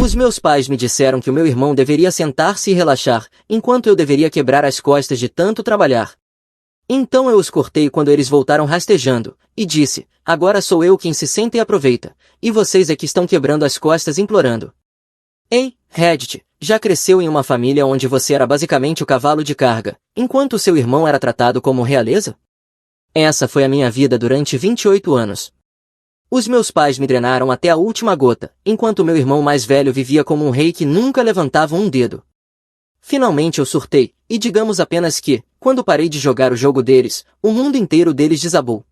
Os meus pais me disseram que o meu irmão deveria sentar-se e relaxar, enquanto eu deveria quebrar as costas de tanto trabalhar. Então eu os cortei quando eles voltaram rastejando, e disse, agora sou eu quem se senta e aproveita, e vocês é que estão quebrando as costas implorando. Ei, Reddit, já cresceu em uma família onde você era basicamente o cavalo de carga, enquanto seu irmão era tratado como realeza? Essa foi a minha vida durante 28 anos. Os meus pais me drenaram até a última gota, enquanto meu irmão mais velho vivia como um rei que nunca levantava um dedo. Finalmente eu surtei, e digamos apenas que, quando parei de jogar o jogo deles, o mundo inteiro deles desabou.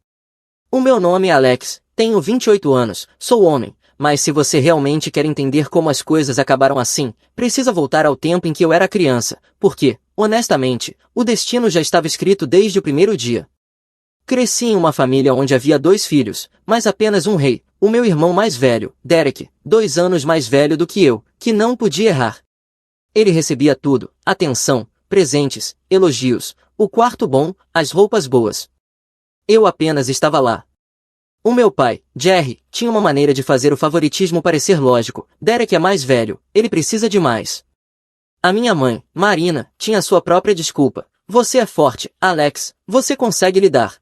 O meu nome é Alex, tenho 28 anos, sou homem, mas se você realmente quer entender como as coisas acabaram assim, precisa voltar ao tempo em que eu era criança, porque, honestamente, o destino já estava escrito desde o primeiro dia. Cresci em uma família onde havia 2 filhos, mas apenas um rei, o meu irmão mais velho, Derek, 2 anos mais velho do que eu, que não podia errar. Ele recebia tudo, atenção, presentes, elogios, o quarto bom, as roupas boas. Eu apenas estava lá. O meu pai, Jerry, tinha uma maneira de fazer o favoritismo parecer lógico. Derek é mais velho, ele precisa de mais. A minha mãe, Marina, tinha sua própria desculpa. Você é forte, Alex, você consegue lidar.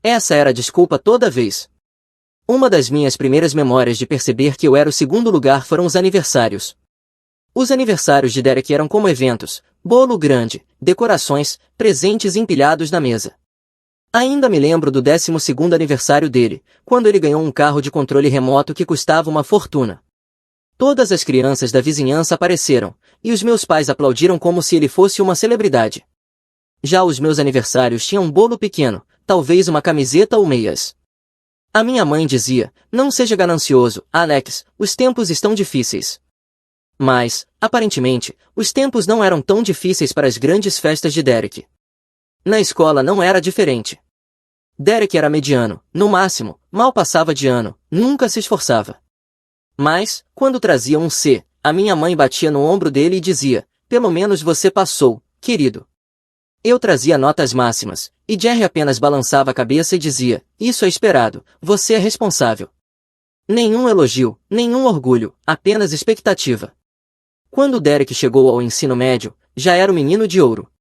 Essa era a desculpa toda vez. Uma das minhas primeiras memórias de perceber que eu era o segundo lugar foram os aniversários. Os aniversários de Derek eram como eventos, bolo grande, decorações, presentes empilhados na mesa. Ainda me lembro do 12º aniversário dele, quando ele ganhou um carro de controle remoto que custava uma fortuna. Todas as crianças da vizinhança apareceram, e os meus pais aplaudiram como se ele fosse uma celebridade. Já os meus aniversários tinham um bolo pequeno, talvez uma camiseta ou meias. A minha mãe dizia, não seja ganancioso, Alex, os tempos estão difíceis. Mas, aparentemente, os tempos não eram tão difíceis para as grandes festas de Derek. Na escola não era diferente. Derek era mediano, no máximo, mal passava de ano, nunca se esforçava. Mas, quando trazia um C, a minha mãe batia no ombro dele e dizia, pelo menos você passou, querido. Eu trazia notas máximas, e Jerry apenas balançava a cabeça e dizia, isso é esperado, você é responsável. Nenhum elogio, nenhum orgulho, apenas expectativa. Quando Derek chegou ao ensino médio, já era o menino de ouro.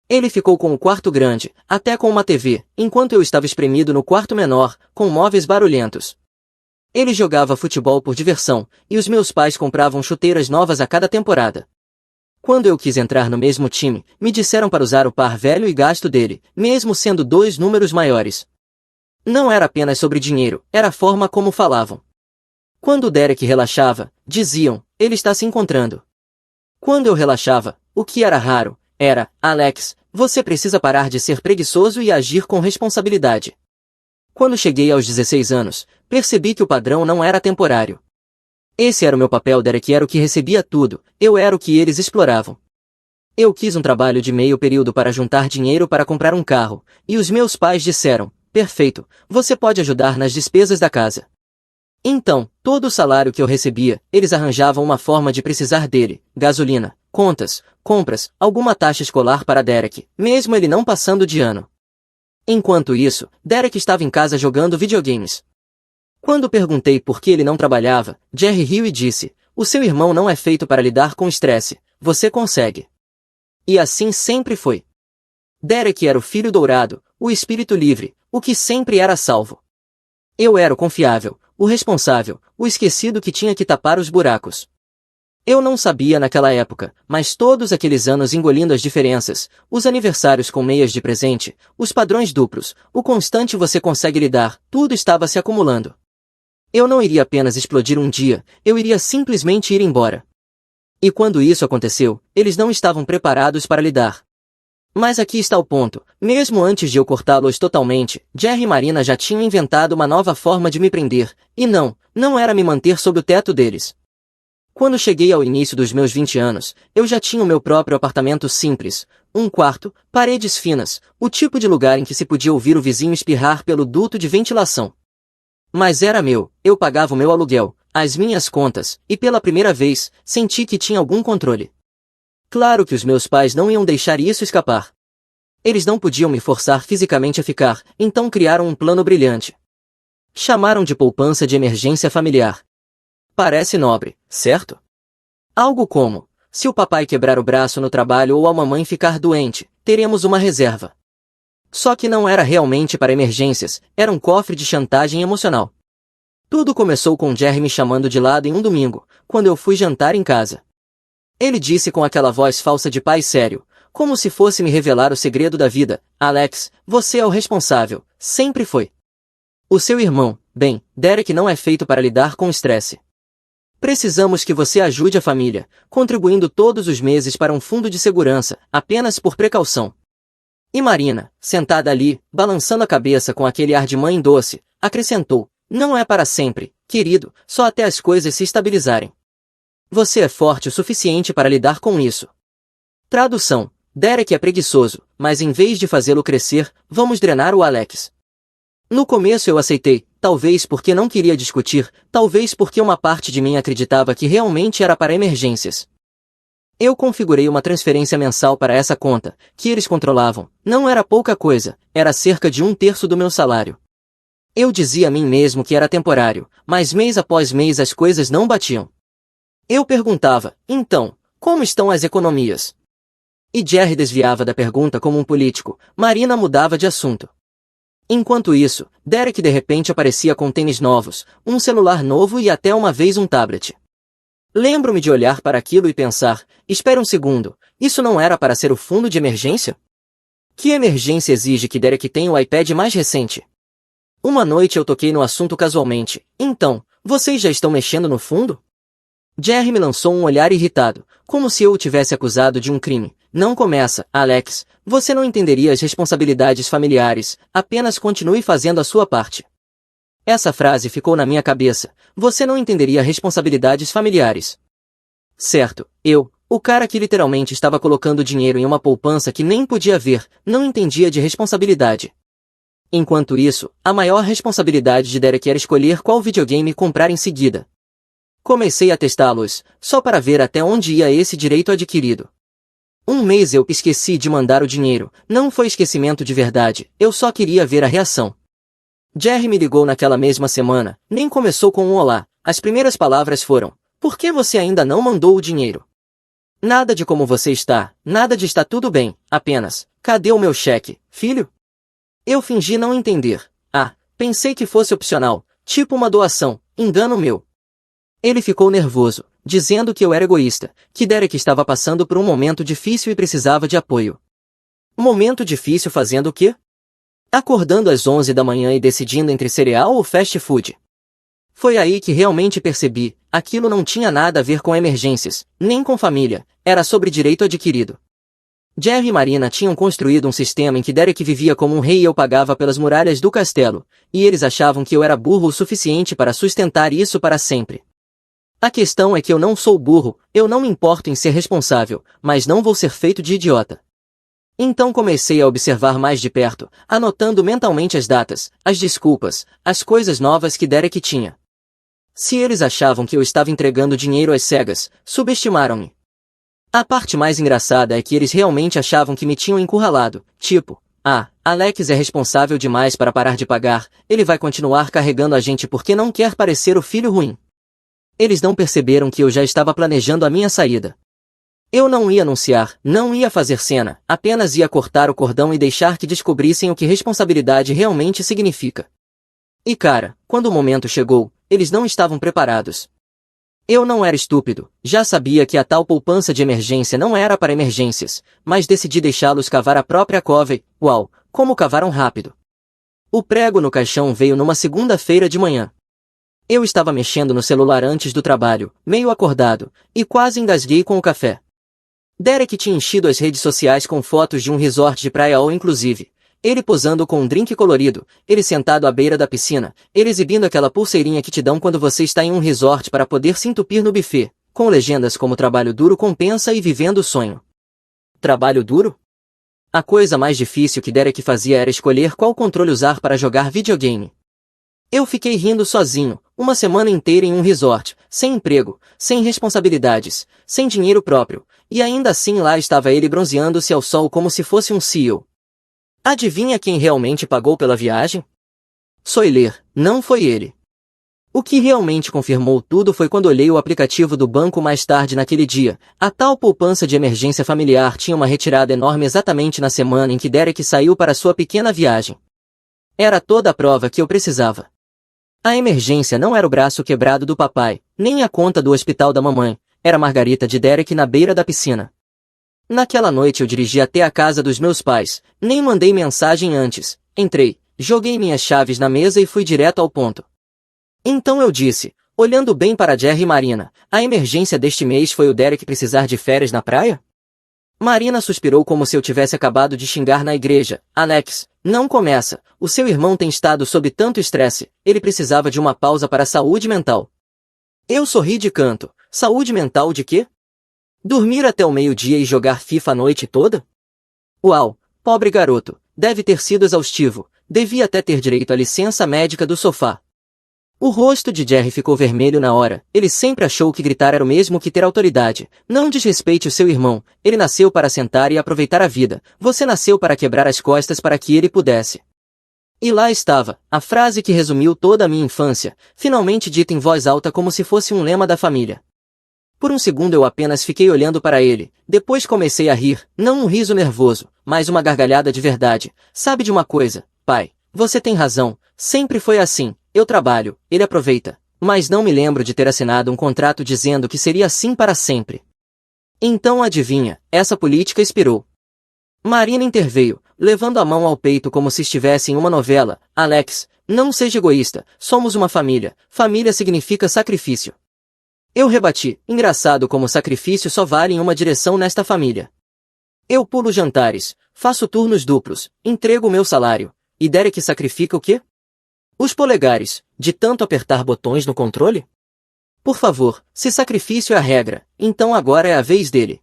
Ele ficou com o quarto grande, até com uma TV, enquanto eu estava espremido no quarto menor, com móveis barulhentos. Ele jogava futebol por diversão, e os meus pais compravam chuteiras novas a cada temporada. Quando eu quis entrar no mesmo time, me disseram para usar o par velho e gasto dele, mesmo sendo 2 números maiores. Não era apenas sobre dinheiro, era a forma como falavam. Quando Derek relaxava, diziam, ele está se encontrando. Quando eu relaxava, o que era raro, era, Alex, você precisa parar de ser preguiçoso e agir com responsabilidade. Quando cheguei aos 16 anos, percebi que o padrão não era temporário. Esse era o meu papel. Derek era o que recebia tudo, eu era o que eles exploravam. Eu quis um trabalho de meio período para juntar dinheiro para comprar um carro, e os meus pais disseram, perfeito, você pode ajudar nas despesas da casa. Então, todo o salário que eu recebia, eles arranjavam uma forma de precisar dele, gasolina, contas, compras, alguma taxa escolar para Derek, mesmo ele não passando de ano. Enquanto isso, Derek estava em casa jogando videogames. Quando perguntei por que ele não trabalhava, Jerry riu e disse, o seu irmão não é feito para lidar com estresse, você consegue. E assim sempre foi. Derek era o filho dourado, o espírito livre, o que sempre era salvo. Eu era o confiável, o responsável, o esquecido que tinha que tapar os buracos. Eu não sabia naquela época, mas todos aqueles anos engolindo as diferenças, os aniversários com meias de presente, os padrões duplos, o constante você consegue lidar, tudo estava se acumulando. Eu não iria apenas explodir um dia, eu iria simplesmente ir embora. E quando isso aconteceu, eles não estavam preparados para lidar. Mas aqui está o ponto, mesmo antes de eu cortá-los totalmente, Jerry e Marina já tinham inventado uma nova forma de me prender, e não era me manter sob o teto deles. Quando cheguei ao início dos meus 20 anos, eu já tinha o meu próprio apartamento simples, um quarto, paredes finas, o tipo de lugar em que se podia ouvir o vizinho espirrar pelo duto de ventilação. Mas era meu, eu pagava o meu aluguel, as minhas contas, e pela primeira vez, senti que tinha algum controle. Claro que os meus pais não iam deixar isso escapar. Eles não podiam me forçar fisicamente a ficar, então criaram um plano brilhante. Chamaram de poupança de emergência familiar. Parece nobre, certo? Algo como: se o papai quebrar o braço no trabalho ou a mamãe ficar doente, teremos uma reserva. Só que não era realmente para emergências, era um cofre de chantagem emocional. Tudo começou com Jerry me chamando de lado em um domingo, quando eu fui jantar em casa. Ele disse com aquela voz falsa de pai sério, como se fosse me revelar o segredo da vida: Alex, você é o responsável, sempre foi. O seu irmão, bem, Derek não é feito para lidar com estresse. Precisamos que você ajude a família, contribuindo todos os meses para um fundo de segurança, apenas por precaução. E Marina, sentada ali, balançando a cabeça com aquele ar de mãe doce, acrescentou: não é para sempre, querido, só até as coisas se estabilizarem. Você é forte o suficiente para lidar com isso. Tradução: Derek é preguiçoso, mas em vez de fazê-lo crescer, vamos drenar o Alex. No começo eu aceitei, talvez porque não queria discutir, talvez porque uma parte de mim acreditava que realmente era para emergências. Eu configurei uma transferência mensal para essa conta, que eles controlavam. Não era pouca coisa, era cerca de 1/3 do meu salário. Eu dizia a mim mesmo que era temporário, mas mês após mês as coisas não batiam. Eu perguntava: então, como estão as economias? E Jerry desviava da pergunta como um político, Marina mudava de assunto. Enquanto isso, Derek de repente aparecia com tênis novos, um celular novo e até uma vez um tablet. Lembro-me de olhar para aquilo e pensar: espera um segundo, isso não era para ser o fundo de emergência? Que emergência exige que Derek tenha o iPad mais recente? Uma noite eu toquei no assunto casualmente: então, vocês já estão mexendo no fundo? Jerry me lançou um olhar irritado, como se eu o tivesse acusado de um crime. Não começa, Alex, você não entenderia as responsabilidades familiares, apenas continue fazendo a sua parte. Essa frase ficou na minha cabeça: você não entenderia responsabilidades familiares. Certo, o cara que literalmente estava colocando dinheiro em uma poupança que nem podia ver, não entendia de responsabilidade. Enquanto isso, a maior responsabilidade de Derek era escolher qual videogame comprar em seguida. Comecei a testá-los, só para ver até onde ia esse direito adquirido. Um mês eu esqueci de mandar o dinheiro, não foi esquecimento de verdade, eu só queria ver a reação. Jerry me ligou naquela mesma semana, nem começou com um olá, as primeiras palavras foram: por que você ainda não mandou o dinheiro? Nada de como você está, nada de está tudo bem, apenas: cadê o meu cheque, filho? Eu fingi não entender. Pensei que fosse opcional, tipo uma doação, engano meu. Ele ficou nervoso, dizendo que eu era egoísta, que Derek estava passando por um momento difícil e precisava de apoio. Momento difícil fazendo o quê? Acordando às 11 da manhã e decidindo entre cereal ou fast food. Foi aí que realmente percebi, aquilo não tinha nada a ver com emergências, nem com família, era sobre direito adquirido. Jerry e Marina tinham construído um sistema em que Derek vivia como um rei e eu pagava pelas muralhas do castelo, e eles achavam que eu era burro o suficiente para sustentar isso para sempre. A questão é que eu não sou burro, eu não me importo em ser responsável, mas não vou ser feito de idiota. Então comecei a observar mais de perto, anotando mentalmente as datas, as desculpas, as coisas novas que Derek tinha. Se eles achavam que eu estava entregando dinheiro às cegas, subestimaram-me. A parte mais engraçada é que eles realmente achavam que me tinham encurralado, tipo: Alex é responsável demais para parar de pagar, ele vai continuar carregando a gente porque não quer parecer o filho ruim. Eles não perceberam que eu já estava planejando a minha saída. Eu não ia anunciar, não ia fazer cena, apenas ia cortar o cordão e deixar que descobrissem o que responsabilidade realmente significa. E cara, quando o momento chegou, eles não estavam preparados. Eu não era estúpido, já sabia que a tal poupança de emergência não era para emergências, mas decidi deixá-los cavar a própria cova e, uau, como cavaram rápido. O prego no caixão veio numa segunda-feira de manhã. Eu estava mexendo no celular antes do trabalho, meio acordado, e quase engasguei com o café. Derek tinha enchido as redes sociais com fotos de um resort de praia all inclusive. Ele posando com um drink colorido, ele sentado à beira da piscina, ele exibindo aquela pulseirinha que te dão quando você está em um resort para poder se entupir no buffet, com legendas como trabalho duro compensa e vivendo o sonho. Trabalho duro? A coisa mais difícil que Derek fazia era escolher qual controle usar para jogar videogame. Eu fiquei rindo sozinho, uma semana inteira em um resort, sem emprego, sem responsabilidades, sem dinheiro próprio, e ainda assim lá estava ele bronzeando-se ao sol como se fosse um CEO. Adivinha quem realmente pagou pela viagem? Soiler, não foi ele. O que realmente confirmou tudo foi quando olhei o aplicativo do banco mais tarde naquele dia. A tal poupança de emergência familiar tinha uma retirada enorme exatamente na semana em que Derek saiu para sua pequena viagem. Era toda a prova que eu precisava. A emergência não era o braço quebrado do papai, nem a conta do hospital da mamãe, era a margarita de Derek na beira da piscina. Naquela noite eu dirigi até a casa dos meus pais, nem mandei mensagem antes. Entrei, joguei minhas chaves na mesa e fui direto ao ponto. Então eu disse, olhando bem para Jerry e Marina, a emergência deste mês foi o Derek precisar de férias na praia? Marina suspirou como se eu tivesse acabado de xingar na igreja. Alex, não começa, o seu irmão tem estado sob tanto estresse, ele precisava de uma pausa para a saúde mental. Eu sorri de canto, saúde mental de quê? Dormir até o meio-dia e jogar FIFA a noite toda? Uau, pobre garoto, deve ter sido exaustivo, devia até ter direito à licença médica do sofá. O rosto de Jerry ficou vermelho na hora, ele sempre achou que gritar era o mesmo que ter autoridade. Não desrespeite o seu irmão, ele nasceu para sentar e aproveitar a vida, você nasceu para quebrar as costas para que ele pudesse. E lá estava, a frase que resumiu toda a minha infância, finalmente dita em voz alta como se fosse um lema da família. Por um segundo eu apenas fiquei olhando para ele, depois comecei a rir, não um riso nervoso, mas uma gargalhada de verdade. Sabe de uma coisa, pai, você tem razão, sempre foi assim, eu trabalho, ele aproveita, mas não me lembro de ter assinado um contrato dizendo que seria assim para sempre. Então adivinha, essa política expirou. Marina interveio, levando a mão ao peito como se estivesse em uma novela. Alex, não seja egoísta, somos uma família, família significa sacrifício. Eu rebati, engraçado como sacrifício só vale em uma direção nesta família. Eu pulo jantares, faço turnos duplos, entrego o meu salário, e Derek sacrifica o quê? Os polegares, de tanto apertar botões no controle? Por favor, se sacrifício é a regra, então agora é a vez dele.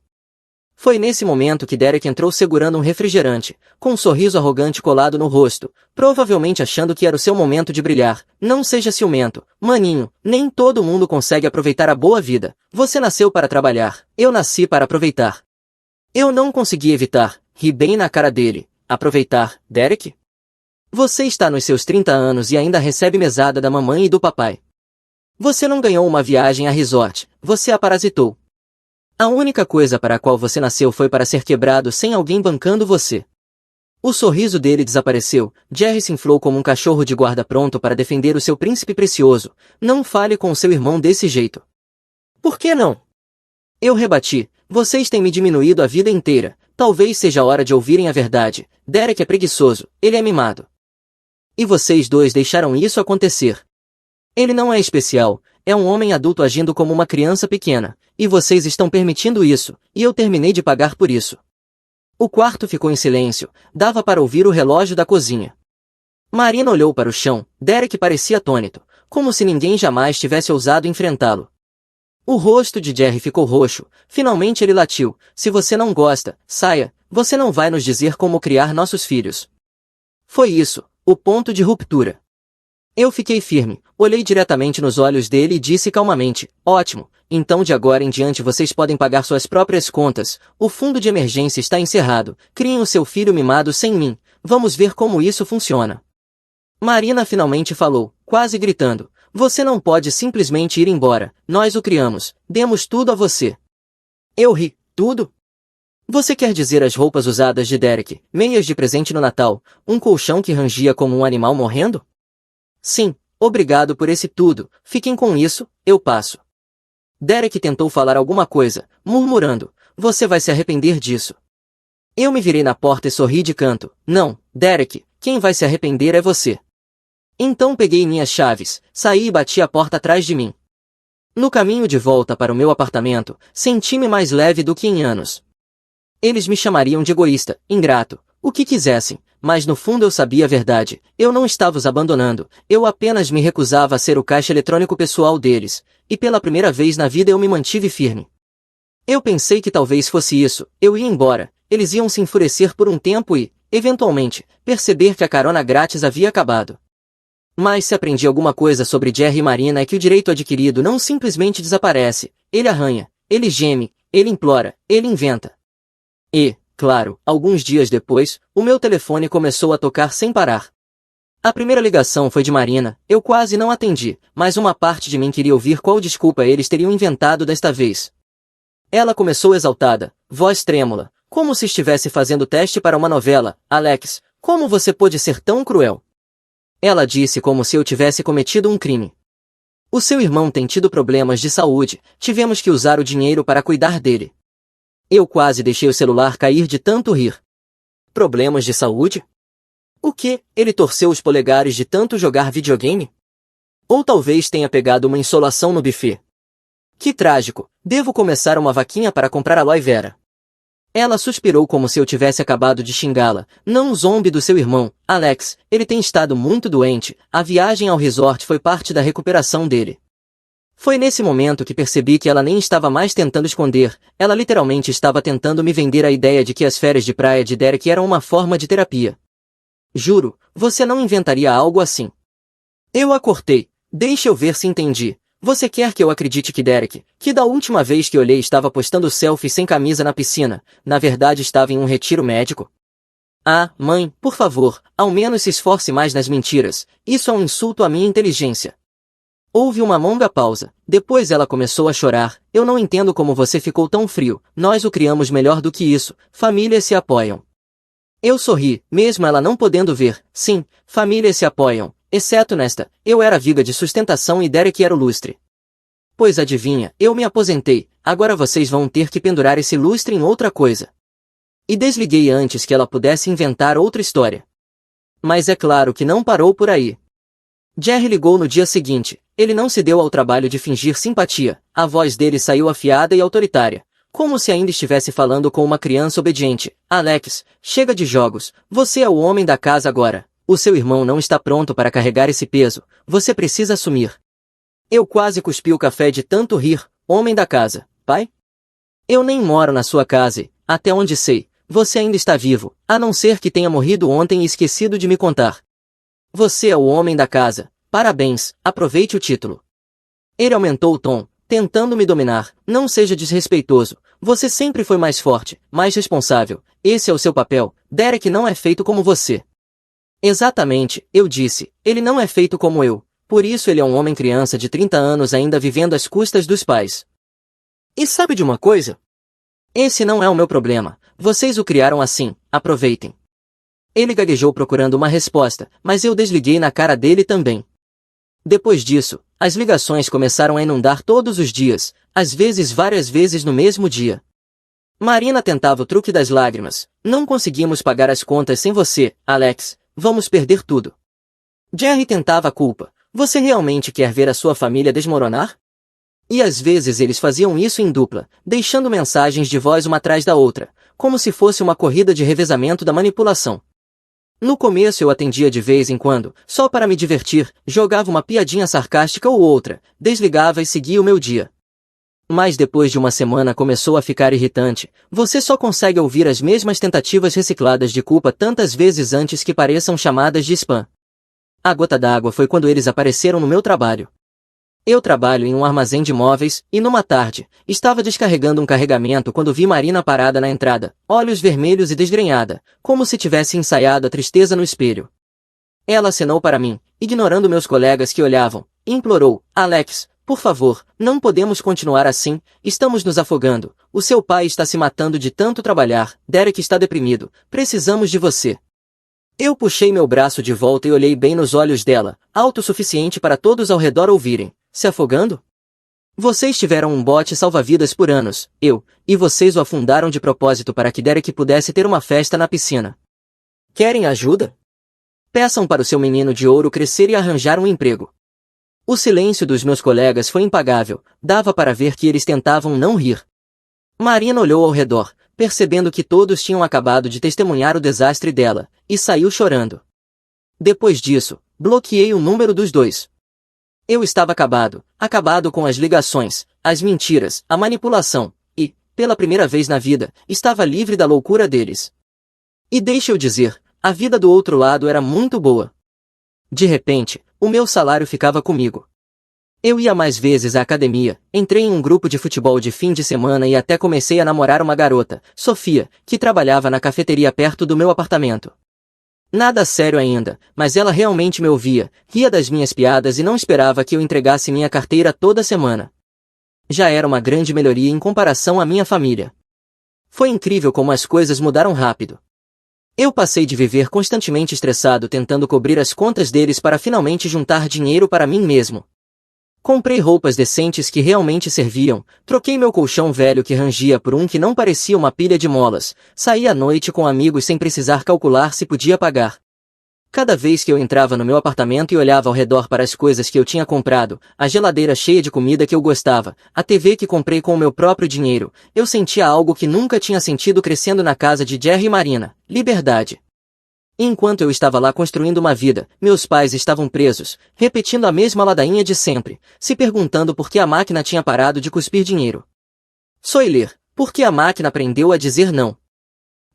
Foi nesse momento que Derek entrou segurando um refrigerante, com um sorriso arrogante colado no rosto, provavelmente achando que era o seu momento de brilhar. Não seja ciumento, maninho, nem todo mundo consegue aproveitar a boa vida. Você nasceu para trabalhar, eu nasci para aproveitar. Eu não consegui evitar, ri bem na cara dele. Aproveitar, Derek? Você está nos seus 30 anos e ainda recebe mesada da mamãe e do papai. Você não ganhou uma viagem a resort, você a parasitou. A única coisa para a qual você nasceu foi para ser quebrado sem alguém bancando você. O sorriso dele desapareceu, Jerry se inflou como um cachorro de guarda pronto para defender o seu príncipe precioso. Não fale com o seu irmão desse jeito. Por que não? Eu rebati, vocês têm me diminuído a vida inteira, talvez seja a hora de ouvirem a verdade. Derek é preguiçoso, ele é mimado. E vocês dois deixaram isso acontecer. Ele não é especial, é um homem adulto agindo como uma criança pequena, e vocês estão permitindo isso, e eu terminei de pagar por isso. O quarto ficou em silêncio, dava para ouvir o relógio da cozinha. Marina olhou para o chão, Derek parecia atônito, como se ninguém jamais tivesse ousado enfrentá-lo. O rosto de Jerry ficou roxo, finalmente ele latiu, se você não gosta, saia, você não vai nos dizer como criar nossos filhos. Foi isso, o ponto de ruptura. Eu fiquei firme, olhei diretamente nos olhos dele e disse calmamente, ótimo, então de agora em diante vocês podem pagar suas próprias contas, o fundo de emergência está encerrado, criem o seu filho mimado sem mim, vamos ver como isso funciona. Marina finalmente falou, quase gritando, você não pode simplesmente ir embora, nós o criamos, demos tudo a você. Eu ri, tudo? Você quer dizer as roupas usadas de Derek, meias de presente no Natal, um colchão que rangia como um animal morrendo? Sim, obrigado por esse tudo, fiquem com isso, eu passo. Derek tentou falar alguma coisa, murmurando, você vai se arrepender disso. Eu me virei na porta e sorri de canto, não, Derek, quem vai se arrepender é você. Então peguei minhas chaves, saí e bati a porta atrás de mim. No caminho de volta para o meu apartamento, senti-me mais leve do que em anos. Eles me chamariam de egoísta, ingrato, o que quisessem, mas no fundo eu sabia a verdade, eu não estava os abandonando, eu apenas me recusava a ser o caixa eletrônico pessoal deles, e pela primeira vez na vida eu me mantive firme. Eu pensei que talvez fosse isso, eu ia embora, eles iam se enfurecer por um tempo e, eventualmente, perceber que a carona grátis havia acabado. Mas se aprendi alguma coisa sobre Jerry e Marina é que o direito adquirido não simplesmente desaparece, ele arranha, ele geme, ele implora, ele inventa. E, claro, alguns dias depois, o meu telefone começou a tocar sem parar. A primeira ligação foi de Marina, eu quase não atendi, mas uma parte de mim queria ouvir qual desculpa eles teriam inventado desta vez. Ela começou exaltada, voz trêmula, como se estivesse fazendo teste para uma novela. Alex, como você pôde ser tão cruel? Ela disse como se eu tivesse cometido um crime. O seu irmão tem tido problemas de saúde, tivemos que usar o dinheiro para cuidar dele. Eu quase deixei o celular cair de tanto rir. Problemas de saúde? O quê? Ele torceu os polegares de tanto jogar videogame? Ou talvez tenha pegado uma insolação no buffet. Que trágico, devo começar uma vaquinha para comprar aloe vera. Ela suspirou como se eu tivesse acabado de xingá-la. Não zombe do seu irmão, Alex, ele tem estado muito doente, a viagem ao resort foi parte da recuperação dele. Foi nesse momento que percebi que ela nem estava mais tentando esconder, ela literalmente estava tentando me vender a ideia de que as férias de praia de Derek eram uma forma de terapia. Juro, você não inventaria algo assim. Eu a cortei, deixa eu ver se entendi. Você quer que eu acredite que Derek, que da última vez que olhei estava postando selfie sem camisa na piscina, na verdade estava em um retiro médico? Ah, mãe, por favor, ao menos se esforce mais nas mentiras, isso é um insulto à minha inteligência. Houve uma longa pausa, depois ela começou a chorar, eu não entendo como você ficou tão frio, nós o criamos melhor do que isso, famílias se apoiam. Eu sorri, mesmo ela não podendo ver, sim, famílias se apoiam. Exceto nesta, eu era viga de sustentação e Derek era o lustre. Pois adivinha, eu me aposentei, agora vocês vão ter que pendurar esse lustre em outra coisa. E desliguei antes que ela pudesse inventar outra história. Mas é claro que não parou por aí. Jerry ligou no dia seguinte, ele não se deu ao trabalho de fingir simpatia, a voz dele saiu afiada e autoritária, como se ainda estivesse falando com uma criança obediente. Alex, chega de jogos, você é o homem da casa agora. O seu irmão não está pronto para carregar esse peso, você precisa assumir. Eu quase cuspi o café de tanto rir, homem da casa, pai? Eu nem moro na sua casa e, até onde sei, você ainda está vivo, a não ser que tenha morrido ontem e esquecido de me contar. Você é o homem da casa, parabéns, aproveite o título. Ele aumentou o tom, tentando me dominar, não seja desrespeitoso, você sempre foi mais forte, mais responsável, esse é o seu papel, Derek não é feito como você. Exatamente, eu disse, ele não é feito como eu, por isso ele é um homem criança de 30 anos ainda vivendo às custas dos pais. E sabe de uma coisa? Esse não é o meu problema, vocês o criaram assim, aproveitem. Ele gaguejou procurando uma resposta, mas eu desliguei na cara dele também. Depois disso, as ligações começaram a inundar todos os dias, às vezes várias vezes no mesmo dia. Marina tentava o truque das lágrimas, não conseguimos pagar as contas sem você, Alex. Vamos perder tudo. Jerry tentava a culpa. Você realmente quer ver a sua família desmoronar? E às vezes eles faziam isso em dupla, deixando mensagens de voz uma atrás da outra, como se fosse uma corrida de revezamento da manipulação. No começo eu atendia de vez em quando, só para me divertir, jogava uma piadinha sarcástica ou outra, desligava e seguia o meu dia. Mas depois de uma semana começou a ficar irritante, você só consegue ouvir as mesmas tentativas recicladas de culpa tantas vezes antes que pareçam chamadas de spam. A gota d'água foi quando eles apareceram no meu trabalho. Eu trabalho em um armazém de móveis, e numa tarde, estava descarregando um carregamento quando vi Marina parada na entrada, olhos vermelhos e desgrenhada, como se tivesse ensaiado a tristeza no espelho. Ela acenou para mim, ignorando meus colegas que olhavam, e implorou, Alex, por favor, não podemos continuar assim, estamos nos afogando, o seu pai está se matando de tanto trabalhar, Derek está deprimido, precisamos de você. Eu puxei meu braço de volta e olhei bem nos olhos dela, alto o suficiente para todos ao redor ouvirem, se afogando? Vocês tiveram um bote salva-vidas por anos, e vocês o afundaram de propósito para que Derek pudesse ter uma festa na piscina. Querem ajuda? Peçam para o seu menino de ouro crescer e arranjar um emprego. O silêncio dos meus colegas foi impagável, dava para ver que eles tentavam não rir. Marina olhou ao redor, percebendo que todos tinham acabado de testemunhar o desastre dela, e saiu chorando. Depois disso, bloqueei o número dos dois. Eu estava acabado com as ligações, as mentiras, a manipulação, e, pela primeira vez na vida, estava livre da loucura deles. E deixa eu dizer, a vida do outro lado era muito boa. De repente, o meu salário ficava comigo. Eu ia mais vezes à academia, entrei em um grupo de futebol de fim de semana e até comecei a namorar uma garota, Sofia, que trabalhava na cafeteria perto do meu apartamento. Nada sério ainda, mas ela realmente me ouvia, ria das minhas piadas e não esperava que eu entregasse minha carteira toda semana. Já era uma grande melhoria em comparação à minha família. Foi incrível como as coisas mudaram rápido. Eu passei de viver constantemente estressado tentando cobrir as contas deles para finalmente juntar dinheiro para mim mesmo. Comprei roupas decentes que realmente serviam, troquei meu colchão velho que rangia por um que não parecia uma pilha de molas, saí à noite com amigos sem precisar calcular se podia pagar. Cada vez que eu entrava no meu apartamento e olhava ao redor para as coisas que eu tinha comprado, a geladeira cheia de comida que eu gostava, a TV que comprei com o meu próprio dinheiro, eu sentia algo que nunca tinha sentido crescendo na casa de Jerry e Marina: liberdade. Enquanto eu estava lá construindo uma vida, meus pais estavam presos, repetindo a mesma ladainha de sempre, se perguntando por que a máquina tinha parado de cuspir dinheiro. Soiler, por que a máquina aprendeu a dizer não?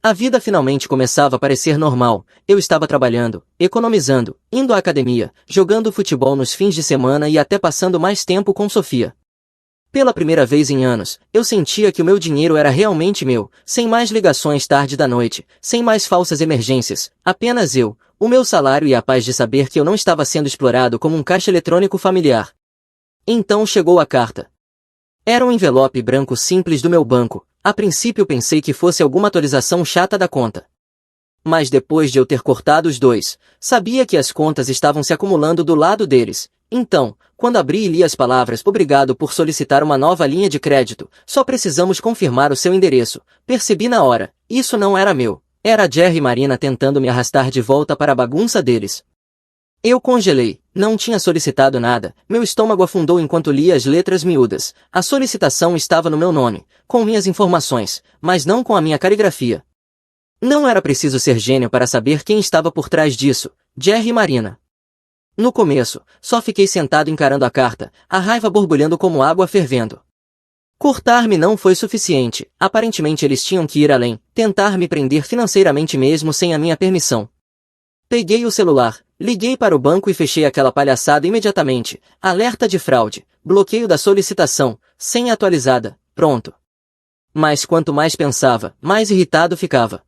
A vida finalmente começava a parecer normal. Eu estava trabalhando, economizando, indo à academia, jogando futebol nos fins de semana e até passando mais tempo com Sofia. Pela primeira vez em anos, eu sentia que o meu dinheiro era realmente meu, sem mais ligações tarde da noite, sem mais falsas emergências, apenas eu, o meu salário e a paz de saber que eu não estava sendo explorado como um caixa eletrônico familiar. Então chegou a carta. Era um envelope branco simples do meu banco. A princípio pensei que fosse alguma atualização chata da conta. Mas depois de eu ter cortado os dois, sabia que as contas estavam se acumulando do lado deles. Então, quando abri e li as palavras "Obrigado por solicitar uma nova linha de crédito, só precisamos confirmar o seu endereço", percebi na hora, isso não era meu. Era Jerry e Marina tentando me arrastar de volta para a bagunça deles. Eu congelei, não tinha solicitado nada, meu estômago afundou enquanto lia as letras miúdas. A solicitação estava no meu nome, com minhas informações, mas não com a minha caligrafia. Não era preciso ser gênio para saber quem estava por trás disso: Jerry e Marina. No começo, só fiquei sentado encarando a carta, a raiva borbulhando como água fervendo. Cortar-me não foi suficiente, aparentemente eles tinham que ir além, tentar me prender financeiramente mesmo sem a minha permissão. Peguei o celular, liguei para o banco e fechei aquela palhaçada imediatamente. Alerta de fraude, bloqueio da solicitação, senha atualizada, pronto. Mas quanto mais pensava, mais irritado ficava.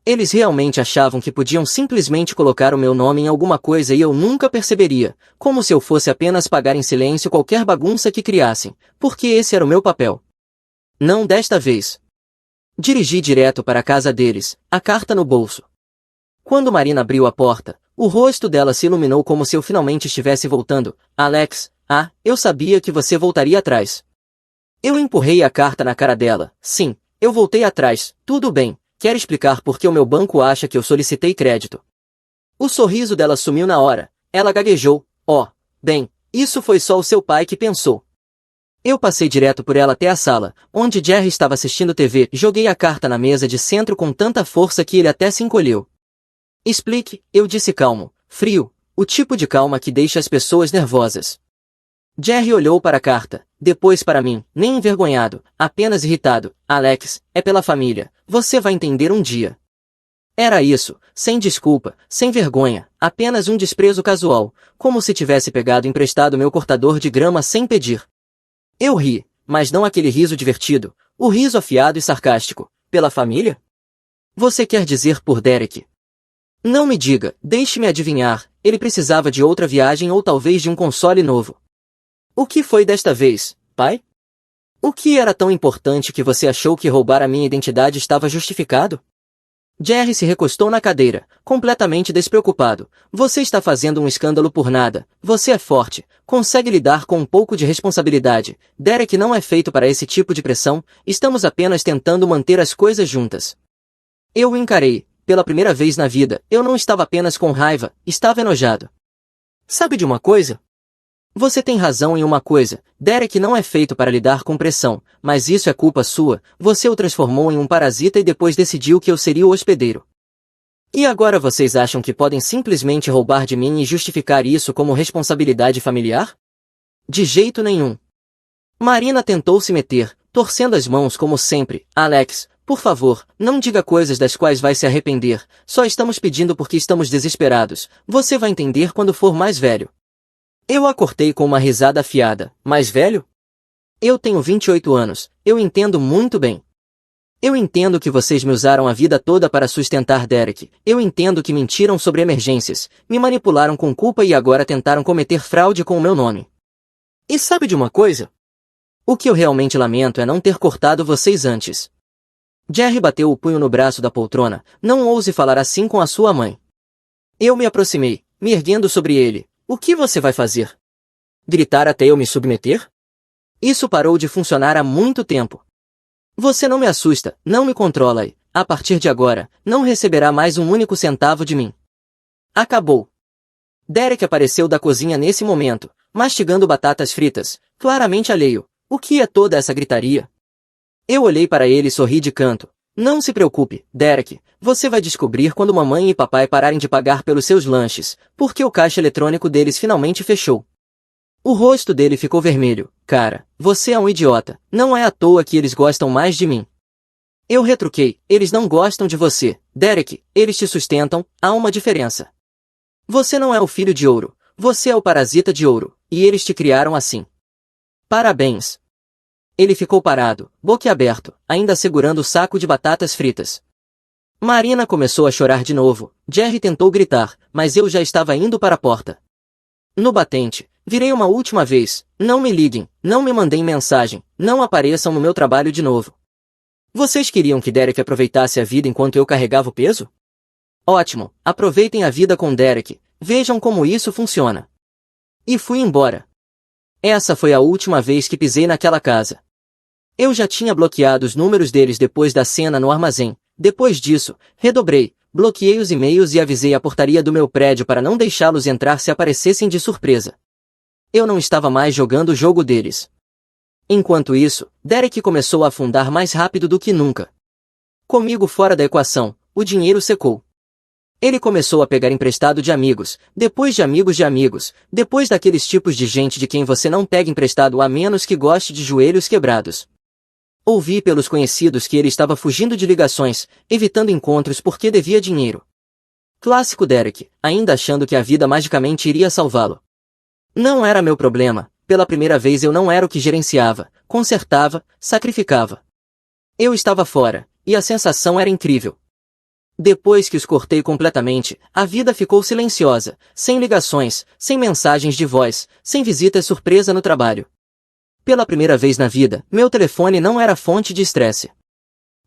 Eles realmente achavam que podiam simplesmente colocar o meu nome em alguma coisa e eu nunca perceberia, como se eu fosse apenas pagar em silêncio qualquer bagunça que criassem, porque esse era o meu papel. Não desta vez. Dirigi direto para a casa deles, a carta no bolso. Quando Marina abriu a porta, o rosto dela se iluminou como se eu finalmente estivesse voltando. "Alex, eu sabia que você voltaria atrás." Eu empurrei a carta na cara dela. "Sim, eu voltei atrás, tudo bem. Quer explicar por que o meu banco acha que eu solicitei crédito?" O sorriso dela sumiu na hora. Ela gaguejou. Bem, isso foi só o seu pai que pensou." Eu passei direto por ela até a sala, onde Jerry estava assistindo TV, e joguei a carta na mesa de centro com tanta força que ele até se encolheu. "Explique", eu disse calmo, frio, o tipo de calma que deixa as pessoas nervosas. Jerry olhou para a carta, depois para mim, nem envergonhado, apenas irritado. "Alex, é pela família, você vai entender um dia." Era isso, sem desculpa, sem vergonha, apenas um desprezo casual, como se tivesse pegado emprestado meu cortador de grama sem pedir. Eu ri, mas não aquele riso divertido, o riso afiado e sarcástico. "Pela família? Você quer dizer por Derek?" "Não me diga, deixe-me adivinhar, ele precisava de outra viagem ou talvez de um console novo." "O que foi desta vez, pai? O que era tão importante que você achou que roubar a minha identidade estava justificado?" Jerry se recostou na cadeira, completamente despreocupado. "Você está fazendo um escândalo por nada, você é forte, consegue lidar com um pouco de responsabilidade. Derek não é feito para esse tipo de pressão, estamos apenas tentando manter as coisas juntas." Eu o encarei. Pela primeira vez na vida, eu não estava apenas com raiva, estava enojado. "Sabe de uma coisa? Você tem razão em uma coisa, Derek não é feito para lidar com pressão, mas isso é culpa sua, você o transformou em um parasita e depois decidiu que eu seria o hospedeiro. E agora vocês acham que podem simplesmente roubar de mim e justificar isso como responsabilidade familiar? De jeito nenhum." Marina tentou se meter, torcendo as mãos como sempre. "Alex, por favor, não diga coisas das quais vai se arrepender, só estamos pedindo porque estamos desesperados, você vai entender quando for mais velho." Eu a cortei com uma risada afiada. "Mais velho? Eu tenho 28 anos, eu entendo muito bem." Eu entendo que vocês me usaram a vida toda para sustentar Derek. Eu entendo que mentiram sobre emergências, me manipularam com culpa e agora tentaram cometer fraude com o meu nome. E sabe de uma coisa? O que eu realmente lamento é não ter cortado vocês antes. Jerry bateu o punho no braço da poltrona. Não ouse falar assim com a sua mãe. Eu me aproximei, me erguendo sobre ele. O que você vai fazer? Gritar até eu me submeter? Isso parou de funcionar há muito tempo. Você não me assusta, não me controla e, a partir de agora, não receberá mais um único centavo de mim. Acabou. Derek apareceu da cozinha nesse momento, mastigando batatas fritas, claramente alheio. O que é toda essa gritaria? Eu olhei para ele e sorri de canto. Não se preocupe, Derek, você vai descobrir quando mamãe e papai pararem de pagar pelos seus lanches, porque o caixa eletrônico deles finalmente fechou. O rosto dele ficou vermelho. Cara, você é um idiota. Não é à toa que eles gostam mais de mim. Eu retruquei. Eles não gostam de você, Derek. Eles te sustentam. Há uma diferença. Você não é o filho de ouro. Você é o parasita de ouro. E eles te criaram assim. Parabéns. Ele ficou parado, boquiaberto, ainda segurando o saco de batatas fritas. Marina começou a chorar de novo. Jerry tentou gritar, mas eu já estava indo para a porta. No batente, virei uma última vez. Não me liguem, não me mandem mensagem, não apareçam no meu trabalho de novo. Vocês queriam que Derek aproveitasse a vida enquanto eu carregava o peso? Ótimo, aproveitem a vida com Derek, vejam como isso funciona. E fui embora. Essa foi a última vez que pisei naquela casa. Eu já tinha bloqueado os números deles depois da cena no armazém. Depois disso, redobrei, bloqueei os e-mails e avisei a portaria do meu prédio para não deixá-los entrar se aparecessem de surpresa. Eu não estava mais jogando o jogo deles. Enquanto isso, Derek começou a afundar mais rápido do que nunca. Comigo fora da equação, o dinheiro secou. Ele começou a pegar emprestado de amigos, depois de amigos, depois daqueles tipos de gente de quem você não pega emprestado a menos que goste de joelhos quebrados. Ouvi pelos conhecidos que ele estava fugindo de ligações, evitando encontros porque devia dinheiro. Clássico Derek, ainda achando que a vida magicamente iria salvá-lo. Não era meu problema, pela primeira vez eu não era o que gerenciava, consertava, sacrificava. Eu estava fora, e a sensação era incrível. Depois que os cortei completamente, a vida ficou silenciosa, sem ligações, sem mensagens de voz, sem visitas surpresa no trabalho. Pela primeira vez na vida, meu telefone não era fonte de estresse.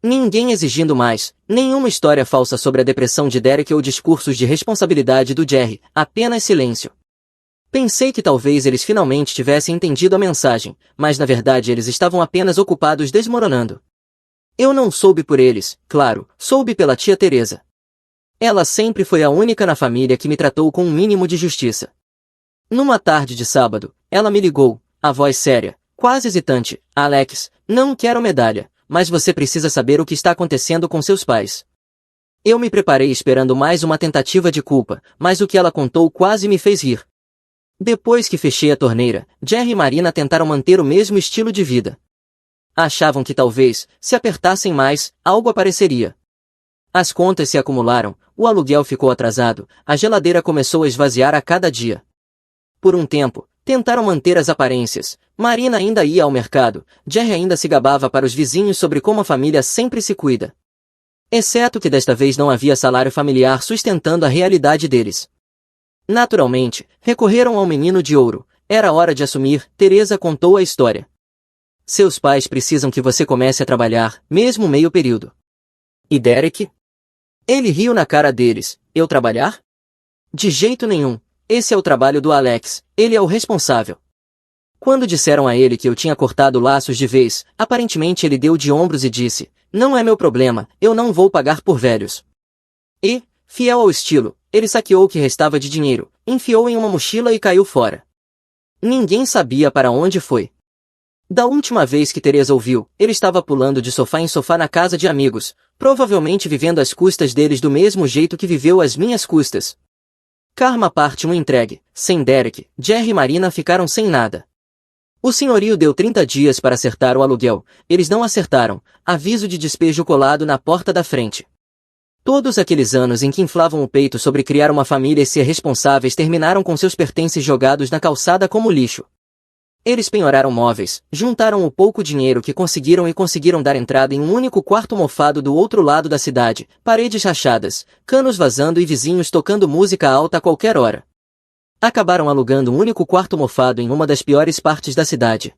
Ninguém exigindo mais, nenhuma história falsa sobre a depressão de Derek ou discursos de responsabilidade do Jerry, apenas silêncio. Pensei que talvez eles finalmente tivessem entendido a mensagem, mas na verdade eles estavam apenas ocupados desmoronando. Eu não soube por eles, claro, soube pela tia Teresa. Ela sempre foi a única na família que me tratou com um mínimo de justiça. Numa tarde de sábado, ela me ligou, a voz séria, quase hesitante. Alex, não quero medalha, mas você precisa saber o que está acontecendo com seus pais. Eu me preparei esperando mais uma tentativa de culpa, mas o que ela contou quase me fez rir. Depois que fechei a torneira, Jerry e Marina tentaram manter o mesmo estilo de vida. Achavam que talvez, se apertassem mais, algo apareceria. As contas se acumularam, o aluguel ficou atrasado, a geladeira começou a esvaziar a cada dia. Por um tempo, tentaram manter as aparências. Marina ainda ia ao mercado, Jerry ainda se gabava para os vizinhos sobre como a família sempre se cuida. Exceto que desta vez não havia salário familiar sustentando a realidade deles. Naturalmente, recorreram ao menino de ouro. Era hora de assumir, Teresa contou a história. Seus pais precisam que você comece a trabalhar, mesmo meio período. E Derek? Ele riu na cara deles. Eu trabalhar? De jeito nenhum. Esse é o trabalho do Alex, ele é o responsável. Quando disseram a ele que eu tinha cortado laços de vez, aparentemente ele deu de ombros e disse, não é meu problema, eu não vou pagar por velhos. E, fiel ao estilo, ele saqueou o que restava de dinheiro, enfiou em uma mochila e caiu fora. Ninguém sabia para onde foi. Da última vez que Teresa ouviu, ele estava pulando de sofá em sofá na casa de amigos, provavelmente vivendo às custas deles do mesmo jeito que viveu às minhas custas. Karma parte 1 entregue. Sem Derek, Jerry e Marina ficaram sem nada. O senhorio deu 30 dias para acertar o aluguel. Eles não acertaram. Aviso de despejo colado na porta da frente. Todos aqueles anos em que inflavam o peito sobre criar uma família e ser responsáveis terminaram com seus pertences jogados na calçada como lixo. Eles penhoraram móveis, juntaram o pouco dinheiro que conseguiram e conseguiram dar entrada em um único quarto mofado do outro lado da cidade, paredes rachadas, canos vazando e vizinhos tocando música alta a qualquer hora. Acabaram alugando um único quarto mofado em uma das piores partes da cidade.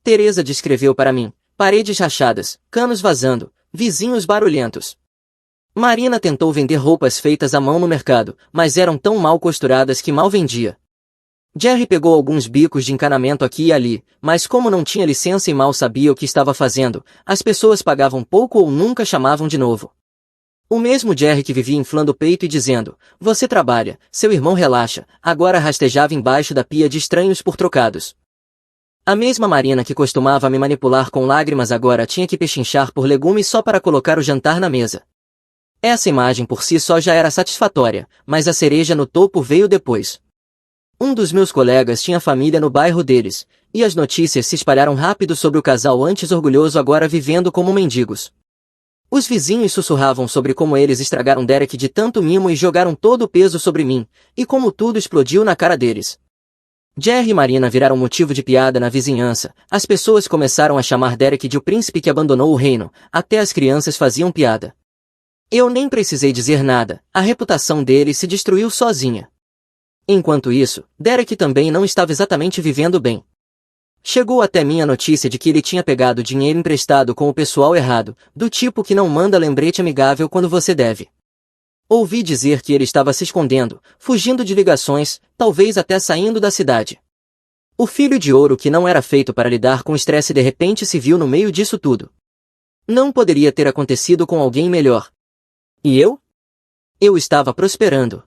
Teresa descreveu para mim: paredes rachadas, canos vazando, vizinhos barulhentos. Marina tentou vender roupas feitas à mão no mercado, mas eram tão mal costuradas que mal vendia. Jerry pegou alguns bicos de encanamento aqui e ali, mas como não tinha licença e mal sabia o que estava fazendo, as pessoas pagavam pouco ou nunca chamavam de novo. O mesmo Jerry que vivia inflando o peito e dizendo: "Você trabalha, seu irmão relaxa", agora rastejava embaixo da pia de estranhos por trocados. A mesma Marina que costumava me manipular com lágrimas agora tinha que pechinchar por legumes só para colocar o jantar na mesa. Essa imagem por si só já era satisfatória, mas a cereja no topo veio depois. Um dos meus colegas tinha família no bairro deles, e as notícias se espalharam rápido sobre o casal antes orgulhoso agora vivendo como mendigos. Os vizinhos sussurravam sobre como eles estragaram Derek de tanto mimo e jogaram todo o peso sobre mim, e como tudo explodiu na cara deles. Jerry e Marina viraram motivo de piada na vizinhança, as pessoas começaram a chamar Derek de o príncipe que abandonou o reino, até as crianças faziam piada. Eu nem precisei dizer nada, a reputação dele se destruiu sozinha. Enquanto isso, Derek também não estava exatamente vivendo bem. Chegou até mim a notícia de que ele tinha pegado dinheiro emprestado com o pessoal errado, do tipo que não manda lembrete amigável quando você deve. Ouvi dizer que ele estava se escondendo, fugindo de ligações, talvez até saindo da cidade. O filho de ouro que não era feito para lidar com estresse de repente se viu no meio disso tudo. Não poderia ter acontecido com alguém melhor. E eu? Eu estava prosperando.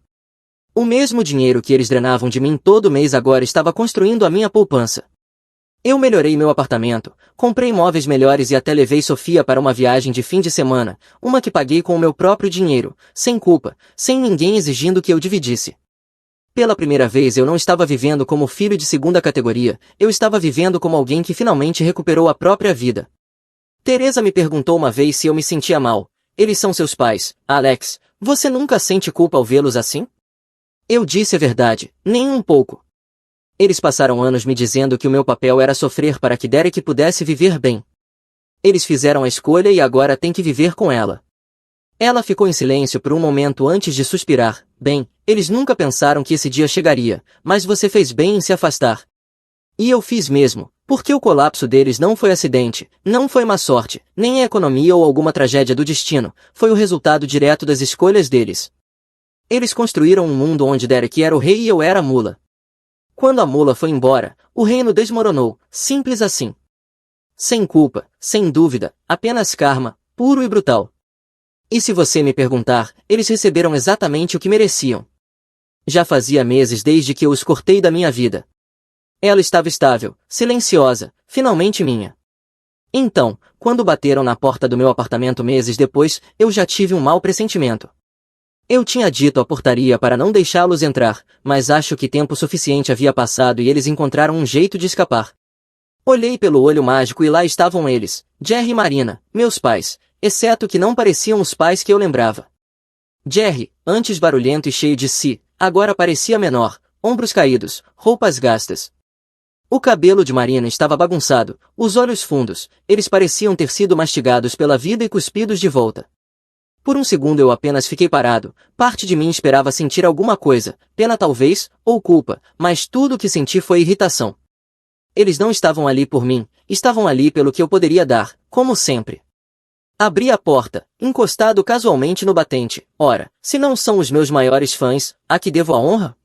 O mesmo dinheiro que eles drenavam de mim todo mês agora estava construindo a minha poupança. Eu melhorei meu apartamento, comprei móveis melhores e até levei Sofia para uma viagem de fim de semana, uma que paguei com o meu próprio dinheiro, sem culpa, sem ninguém exigindo que eu dividisse. Pela primeira vez eu não estava vivendo como filho de segunda categoria, eu estava vivendo como alguém que finalmente recuperou a própria vida. Teresa me perguntou uma vez se eu me sentia mal. Eles são seus pais, Alex, você nunca sente culpa ao vê-los assim? Eu disse a verdade, nem um pouco. Eles passaram anos me dizendo que o meu papel era sofrer para que Derek pudesse viver bem. Eles fizeram a escolha e agora têm que viver com ela. Ela ficou em silêncio por um momento antes de suspirar. Bem, eles nunca pensaram que esse dia chegaria, mas você fez bem em se afastar. E eu fiz mesmo, porque o colapso deles não foi acidente, não foi má sorte, nem a economia ou alguma tragédia do destino, foi o resultado direto das escolhas deles. Eles construíram um mundo onde Derek era o rei e eu era a mula. Quando a mula foi embora, o reino desmoronou, simples assim. Sem culpa, sem dúvida, apenas karma, puro e brutal. E se você me perguntar, eles receberam exatamente o que mereciam. Já fazia meses desde que eu os cortei da minha vida. Ela estava estável, silenciosa, finalmente minha. Então, quando bateram na porta do meu apartamento meses depois, eu já tive um mau pressentimento. Eu tinha dito à portaria para não deixá-los entrar, mas acho que tempo suficiente havia passado e eles encontraram um jeito de escapar. Olhei pelo olho mágico e lá estavam eles, Jerry e Marina, meus pais, exceto que não pareciam os pais que eu lembrava. Jerry, antes barulhento e cheio de si, agora parecia menor, ombros caídos, roupas gastas. O cabelo de Marina estava bagunçado, os olhos fundos, eles pareciam ter sido mastigados pela vida e cuspidos de volta. Por um segundo eu apenas fiquei parado, parte de mim esperava sentir alguma coisa, pena talvez, ou culpa, mas tudo o que senti foi irritação. Eles não estavam ali por mim, estavam ali pelo que eu poderia dar, como sempre. Abri a porta, encostado casualmente no batente. Ora, se não são os meus maiores fãs, a que devo a honra?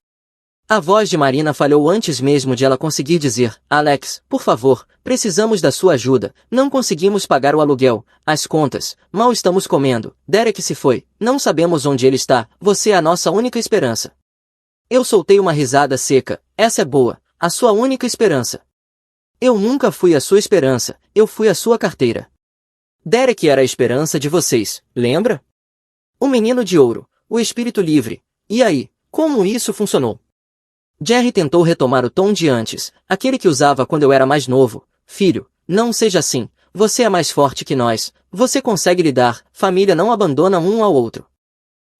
A voz de Marina falhou antes mesmo de ela conseguir dizer: Alex, por favor, precisamos da sua ajuda, não conseguimos pagar o aluguel, as contas, mal estamos comendo, Derek se foi, não sabemos onde ele está, você é a nossa única esperança. Eu soltei uma risada seca, essa é boa, a sua única esperança. Eu nunca fui a sua esperança, eu fui a sua carteira. Derek era a esperança de vocês, lembra? O menino de ouro, o espírito livre, e aí, como isso funcionou? Jerry tentou retomar o tom de antes, aquele que usava quando eu era mais novo. Filho, não seja assim, você é mais forte que nós, você consegue lidar, família não abandona um ao outro.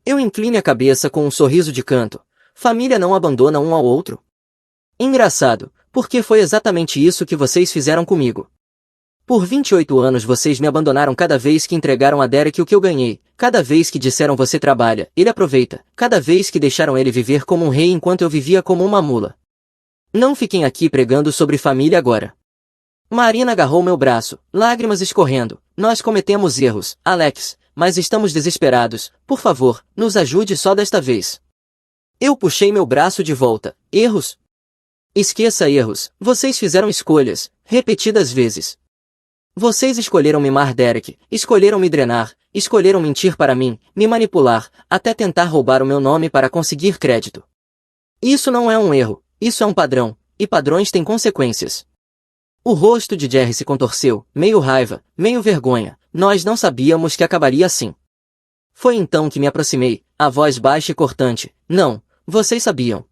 Eu incline a cabeça com um sorriso de canto. Família não abandona um ao outro? Engraçado, Porque foi exatamente isso que vocês fizeram comigo. Por 28 anos vocês me abandonaram cada vez que entregaram a Derek o que eu ganhei, cada vez que disseram você trabalha, ele aproveita, cada vez que deixaram ele viver como um rei enquanto eu vivia como uma mula. Não fiquem aqui pregando sobre família agora. Marina agarrou meu braço, lágrimas escorrendo. Nós cometemos erros, Alex, mas estamos desesperados. Por favor, nos ajude só desta vez. Eu puxei meu braço de volta. Erros? Esqueça erros. Vocês fizeram escolhas, repetidas vezes. Vocês escolheram mimar Derek, escolheram me drenar, escolheram mentir para mim, me manipular, até tentar roubar o meu nome para conseguir crédito. Isso não é um erro, isso é um padrão, e padrões têm consequências. O rosto de Jerry se contorceu, meio raiva, meio vergonha. Nós não sabíamos que acabaria assim. Foi então que me aproximei, a voz baixa e cortante. Não, vocês sabiam.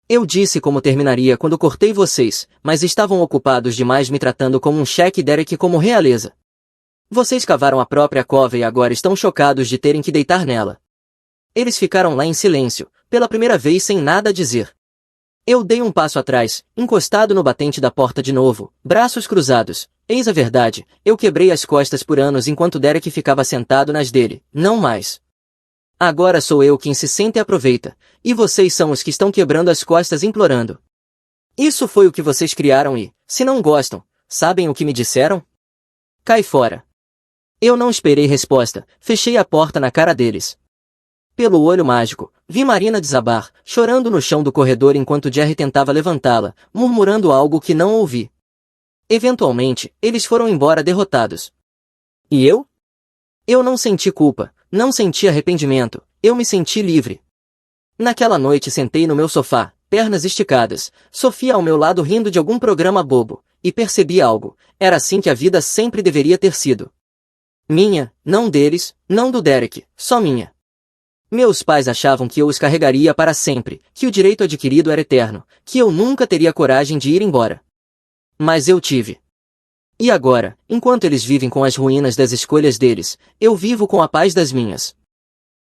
Eu disse como terminaria quando cortei vocês, mas estavam ocupados demais me tratando como um cheque Derek como realeza. Vocês cavaram a própria cova e agora estão chocados de terem que deitar nela. Eles ficaram lá em silêncio, pela primeira vez sem nada a dizer. Eu dei um passo atrás, encostado no batente da porta de novo, braços cruzados. Eis a verdade, eu quebrei as costas por anos enquanto Derek ficava sentado nas dele, não mais. Agora sou eu quem se sente e aproveita, e vocês são os que estão quebrando as costas implorando. Isso foi o que vocês criaram e, se não gostam, sabem o que me disseram? Cai fora. Eu não esperei resposta, fechei a porta na cara deles. Pelo olho mágico, vi Marina desabar, chorando no chão do corredor enquanto Jerry tentava levantá-la, murmurando algo que não ouvi. Eventualmente, eles foram embora derrotados. E eu? Eu não senti culpa, não senti arrependimento, eu me senti livre. Naquela noite sentei no meu sofá, pernas esticadas, Sofia ao meu lado rindo de algum programa bobo, e percebi algo, era assim que a vida sempre deveria ter sido. Minha, não deles, não do Derek, só minha. Meus pais achavam que eu os carregaria para sempre, que o direito adquirido era eterno, que eu nunca teria coragem de ir embora. Mas eu tive. E agora, enquanto eles vivem com as ruínas das escolhas deles, eu vivo com a paz das minhas.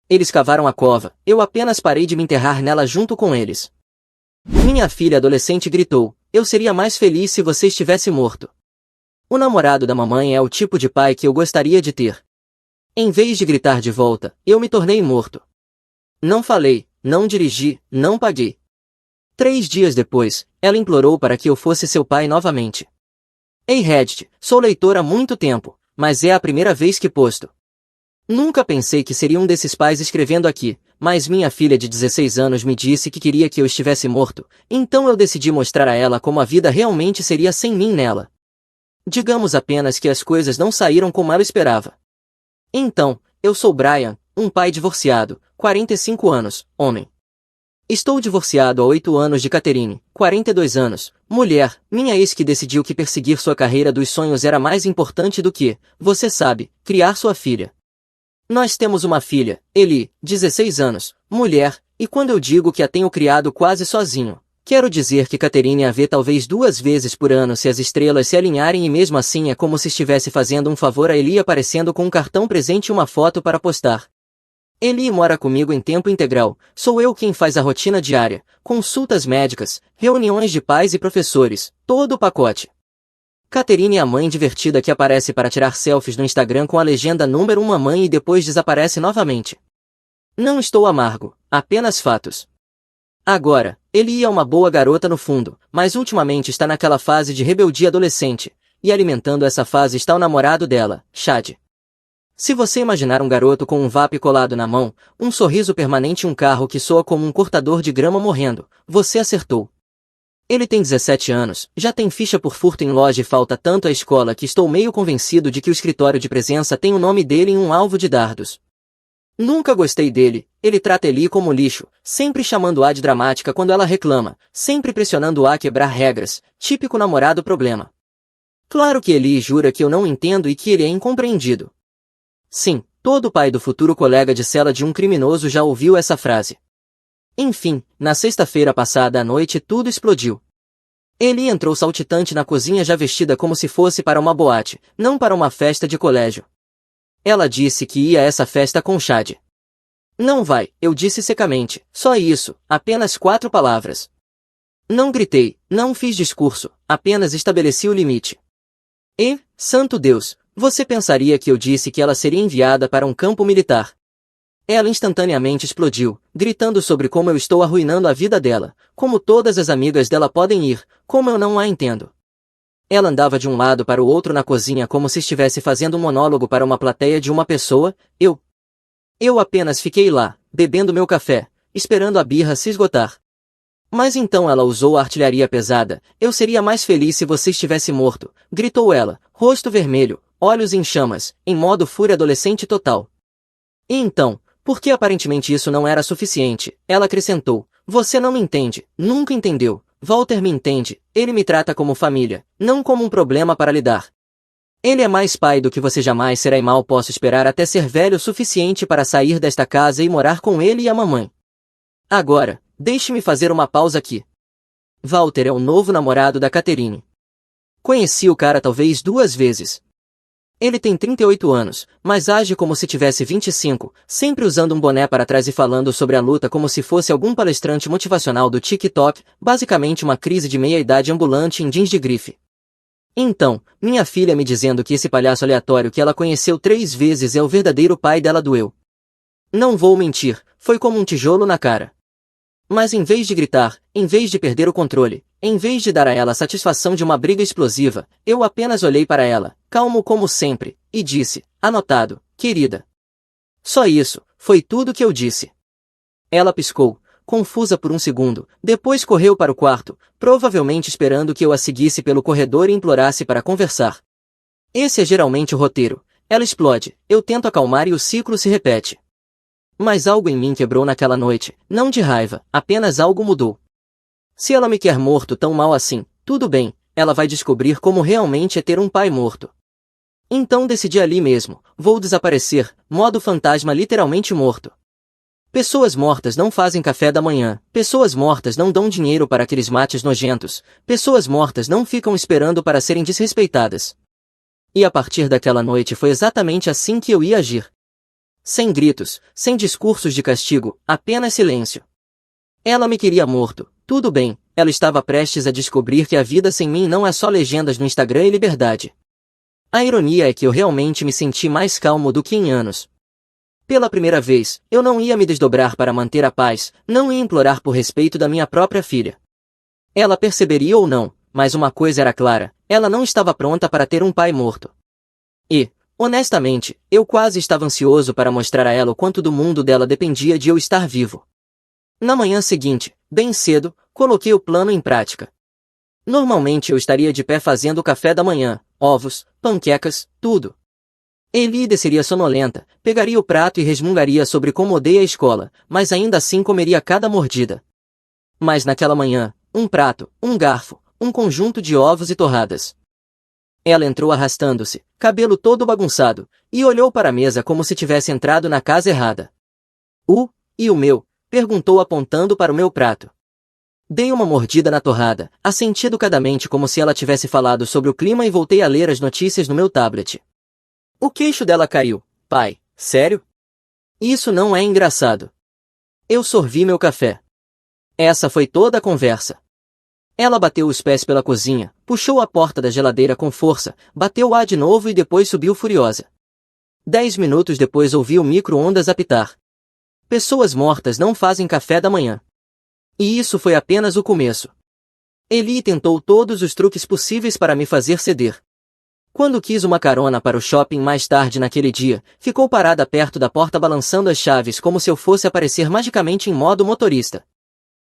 Eles cavaram a cova, eu apenas parei de me enterrar nela junto com eles. Minha filha adolescente gritou, eu seria mais feliz se você estivesse morto. O namorado da mamãe é o tipo de pai que eu gostaria de ter. Em vez de gritar de volta, eu me tornei morto. Não falei, não dirigi, não paguei. 3 dias depois, ela implorou para que eu fosse seu pai novamente. Ei Reddit, sou leitor há muito tempo, mas é a primeira vez que posto. Nunca pensei que seria um desses pais escrevendo aqui, mas minha filha de 16 anos me disse que queria que eu estivesse morto, então eu decidi mostrar a ela como a vida realmente seria sem mim nela. Digamos apenas que as coisas não saíram como ela esperava. Então, eu sou Brian, um pai divorciado, 45 anos, homem. Estou divorciado há 8 anos de Catherine, 42 anos, mulher, minha ex que decidiu que perseguir sua carreira dos sonhos era mais importante do que, você sabe, criar sua filha. Nós temos uma filha, Eli, 16 anos, mulher, e quando eu digo que a tenho criado quase sozinho, quero dizer que Catherine a vê talvez 2 vezes por ano se as estrelas se alinharem e mesmo assim é como se estivesse fazendo um favor a Eli aparecendo com um cartão presente e uma foto para postar. Eli mora comigo em tempo integral, sou eu quem faz a rotina diária, consultas médicas, reuniões de pais e professores, todo o pacote. Catherine é a mãe divertida que aparece para tirar selfies no Instagram com a legenda número 1 mamãe e depois desaparece novamente. Não estou amargo, apenas fatos. Agora, Eli é uma boa garota no fundo, mas ultimamente está naquela fase de rebeldia adolescente, e alimentando essa fase está o namorado dela, Chad. Se você imaginar um garoto com um vape colado na mão, um sorriso permanente e um carro que soa como um cortador de grama morrendo, você acertou. Ele tem 17 anos, já tem ficha por furto em loja e falta tanto à escola que estou meio convencido de que o escritório de presença tem o nome dele em um alvo de dardos. Nunca gostei dele, ele trata Eli como lixo, sempre chamando-a de dramática quando ela reclama, sempre pressionando-a a quebrar regras, típico namorado problema. Claro que Eli jura que eu não entendo e que ele é incompreendido. Sim, todo pai do futuro colega de cela de um criminoso já ouviu essa frase. Enfim, na sexta-feira passada à noite tudo explodiu. Eli entrou saltitante na cozinha já vestida como se fosse para uma boate, não para uma festa de colégio. Ela disse que ia a essa festa com Chad. Não vai, eu disse secamente, só isso, apenas 4 palavras. Não gritei, Não fiz discurso, apenas estabeleci o limite. E, santo Deus, você pensaria que eu disse que ela seria enviada para um campo militar. Ela instantaneamente explodiu, gritando sobre como eu estou arruinando a vida dela, como todas as amigas dela podem ir, como eu não a entendo. Ela andava de um lado para o outro na cozinha como se estivesse fazendo um monólogo para uma plateia de uma pessoa. Eu apenas fiquei lá, bebendo meu café, esperando a birra se esgotar. Mas então ela usou a artilharia pesada. Eu seria mais feliz se você estivesse morto, gritou ela, rosto vermelho, olhos em chamas, em modo fúria adolescente total. E então, porque aparentemente isso não era suficiente, ela acrescentou, você não me entende, nunca entendeu, Walter me entende, ele me trata como família, não como um problema para lidar. Ele é mais pai do que você jamais será e mal posso esperar até ser velho o suficiente para sair desta casa e morar com ele e a mamãe. Agora, deixe-me fazer uma pausa aqui. Walter é o novo namorado da Catherine. Conheci o cara talvez 2 vezes. Ele tem 38 anos, mas age como se tivesse 25, sempre usando um boné para trás e falando sobre a luta como se fosse algum palestrante motivacional do TikTok, basicamente uma crise de meia-idade ambulante em jeans de grife. Então, minha filha me dizendo que esse palhaço aleatório que ela conheceu 3 vezes é o verdadeiro pai dela doeu. Não vou mentir, foi como um tijolo na cara. Mas em vez de gritar, em vez de perder o controle, em vez de dar a ela a satisfação de uma briga explosiva, eu apenas olhei para ela, calmo como sempre, e disse, anotado, querida. Só isso, foi tudo que eu disse. Ela piscou, confusa por um segundo, depois correu para o quarto, provavelmente esperando que eu a seguisse pelo corredor e implorasse para conversar. Esse é geralmente o roteiro. Ela explode, eu tento acalmar e o ciclo se repete. Mas algo em mim quebrou naquela noite, não de raiva, apenas algo mudou. Se ela me quer morto tão mal assim, tudo bem, ela vai descobrir como realmente é ter um pai morto. Então decidi ali mesmo, vou desaparecer, modo fantasma literalmente morto. Pessoas mortas não fazem café da manhã, pessoas mortas não dão dinheiro para aqueles mates nojentos, pessoas mortas não ficam esperando para serem desrespeitadas. E a partir daquela noite foi exatamente assim que eu ia agir. Sem gritos, sem discursos de castigo, apenas silêncio. Ela me queria morto, tudo bem, ela estava prestes a descobrir que a vida sem mim não é só legendas no Instagram e liberdade. A ironia é que eu realmente me senti mais calmo do que em anos. Pela primeira vez, eu não ia me desdobrar para manter a paz, não ia implorar por respeito da minha própria filha. Ela perceberia ou não, mas uma coisa era clara, ela não estava pronta para ter um pai morto. E, honestamente, eu quase estava ansioso para mostrar a ela o quanto do mundo dela dependia de eu estar vivo. Na manhã seguinte, bem cedo, coloquei o plano em prática. Normalmente eu estaria de pé fazendo o café da manhã, ovos, panquecas, tudo. Eli desceria sonolenta, pegaria o prato e resmungaria sobre como odeia a escola, mas ainda assim comeria cada mordida. Mas naquela manhã, um prato, um garfo, um conjunto de ovos e torradas. Ela entrou arrastando-se, cabelo todo bagunçado, e olhou para a mesa como se tivesse entrado na casa errada. E o meu? Perguntou apontando para o meu prato. Dei uma mordida na torrada, assenti educadamente como se ela tivesse falado sobre o clima e voltei a ler as notícias no meu tablet. O queixo dela caiu. Pai, sério? Isso não é engraçado. Eu sorvi meu café. Essa foi toda a conversa. Ela bateu os pés pela cozinha, puxou a porta da geladeira com força, bateu-a de novo e depois subiu furiosa. 10 minutos depois ouvi o micro-ondas apitar. Pessoas mortas não fazem café da manhã. E isso foi apenas o começo. Eli tentou todos os truques possíveis para me fazer ceder. Quando quis uma carona para o shopping mais tarde naquele dia, ficou parada perto da porta balançando as chaves como se eu fosse aparecer magicamente em modo motorista.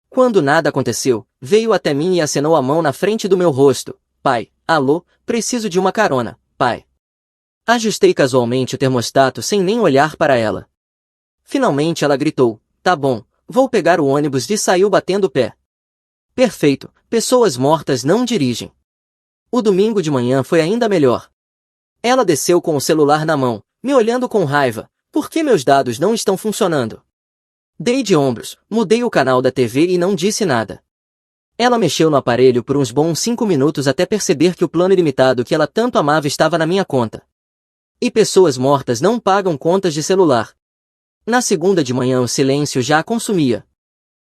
Quando nada aconteceu, veio até mim e acenou a mão na frente do meu rosto. Pai, alô, preciso de uma carona, pai. Ajustei casualmente o termostato sem nem olhar para ela. Finalmente ela gritou, tá bom, vou pegar o ônibus e saiu batendo o pé. Perfeito, pessoas mortas não dirigem. O domingo de manhã foi ainda melhor. Ela desceu com o celular na mão, me olhando com raiva, por que meus dados não estão funcionando? Dei de ombros, mudei o canal da TV e não disse nada. Ela mexeu no aparelho por uns bons 5 minutos até perceber que o plano ilimitado que ela tanto amava estava na minha conta. E pessoas mortas não pagam contas de celular. Na segunda de manhã o silêncio já a consumia.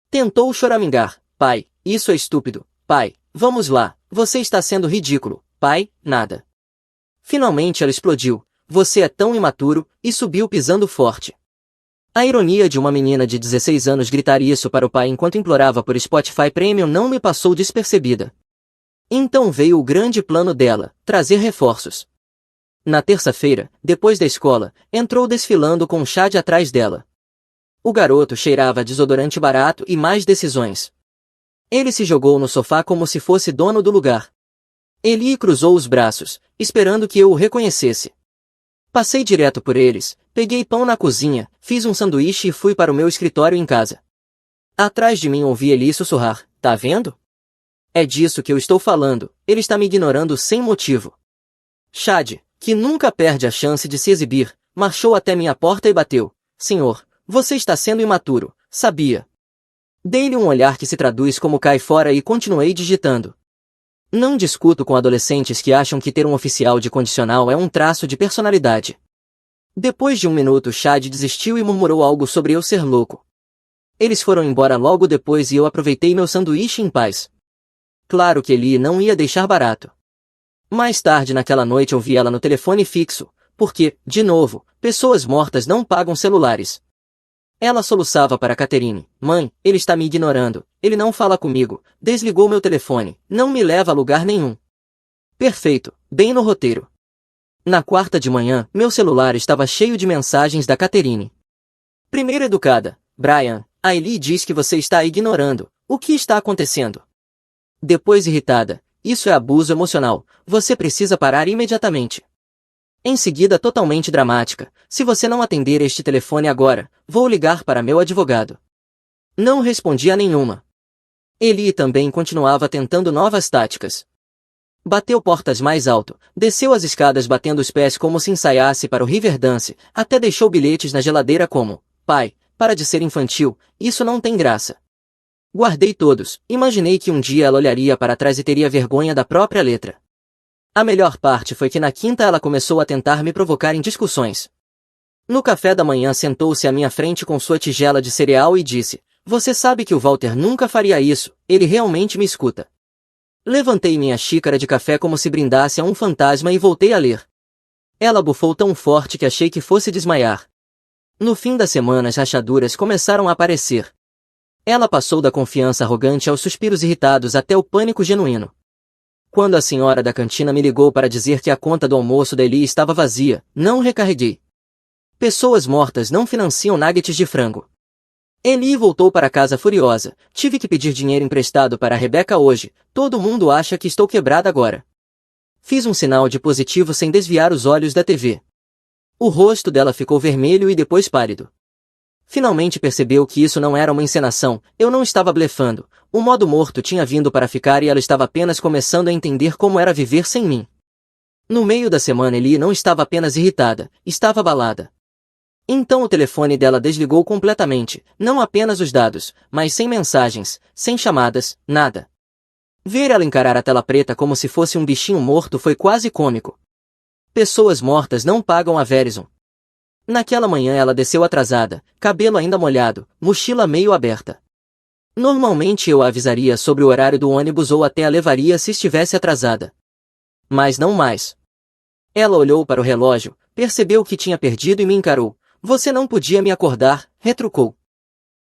Tentou choramingar. Pai, isso é estúpido. Pai, Vamos lá, você está sendo ridículo, pai, nada. Finalmente ela explodiu. Você é tão imaturo, e subiu pisando forte. A ironia de uma menina de 16 anos gritar isso para o pai enquanto implorava por Spotify Premium não me passou despercebida. Então veio o grande plano dela, trazer reforços. Na terça-feira, depois da escola, entrou desfilando com Chad atrás dela. O garoto cheirava a desodorante barato e mais decisões. Ele se jogou no sofá como se fosse dono do lugar. Eli cruzou os braços, esperando que eu o reconhecesse. Passei direto por eles, peguei pão na cozinha, fiz um sanduíche e fui para o meu escritório em casa. Atrás de mim ouvi Eli sussurrar, tá vendo? É disso que eu estou falando, ele está me ignorando sem motivo. Chad, que nunca perde a chance de se exibir, marchou até minha porta e bateu. Senhor, você está sendo imaturo, sabia? Dei-lhe um olhar que se traduz como cai fora e continuei digitando. Não discuto com adolescentes que acham que ter um oficial de condicional é um traço de personalidade. Depois de um minuto Chad desistiu e murmurou algo sobre eu ser louco. Eles foram embora logo depois e eu aproveitei meu sanduíche em paz. Claro que Eli não ia deixar barato. Mais tarde naquela noite ouvi ela no telefone fixo, porque, de novo, pessoas mortas não pagam celulares. Ela soluçava para Catherine, mãe, ele está me ignorando, ele não fala comigo, desligou meu telefone, não me leva a lugar nenhum. Perfeito, bem no roteiro. Na quarta de manhã, meu celular estava cheio de mensagens da Catherine. Primeiro educada, Brian, a Eli diz que você está ignorando, o que está acontecendo? Depois irritada, isso é abuso emocional, você precisa parar imediatamente. Em seguida totalmente dramática, se você não atender este telefone agora, vou ligar para meu advogado. Não respondi a nenhuma. Eli também continuava tentando novas táticas. Bateu portas mais alto, desceu as escadas batendo os pés como se ensaiasse para o Riverdance, até deixou bilhetes na geladeira como, pai, para de ser infantil, isso não tem graça. Guardei todos, imaginei que um dia ela olharia para trás e teria vergonha da própria letra. A melhor parte foi que na quinta ela começou a tentar me provocar em discussões. No café da manhã sentou-se à minha frente com sua tigela de cereal e disse, você sabe que o Walter nunca faria isso, ele realmente me escuta. Levantei minha xícara de café como se brindasse a um fantasma e voltei a ler. Ela bufou tão forte que achei que fosse desmaiar. No fim da semana as rachaduras começaram a aparecer. Ela passou da confiança arrogante aos suspiros irritados até o pânico genuíno. Quando a senhora da cantina me ligou para dizer que a conta do almoço da Eli estava vazia, não recarreguei. Pessoas mortas não financiam nuggets de frango. Eli voltou para casa furiosa, tive que pedir dinheiro emprestado para a Rebeca hoje, todo mundo acha que estou quebrada agora. Fiz um sinal de positivo sem desviar os olhos da TV. O rosto dela ficou vermelho e depois pálido. Finalmente percebeu que isso não era uma encenação, eu não estava blefando, o modo morto tinha vindo para ficar e ela estava apenas começando a entender como era viver sem mim. No meio da semana Eli não estava apenas irritada, estava abalada. Então o telefone dela desligou completamente, não apenas os dados, mas sem mensagens, sem chamadas, nada. Ver ela encarar a tela preta como se fosse um bichinho morto foi quase cômico. Pessoas mortas não pagam a Verizon. Naquela manhã ela desceu atrasada, cabelo ainda molhado, mochila meio aberta. Normalmente eu a avisaria sobre o horário do ônibus ou até a levaria se estivesse atrasada. Mas não mais. Ela olhou para o relógio, percebeu que tinha perdido e me encarou. Você não podia me acordar, retrucou.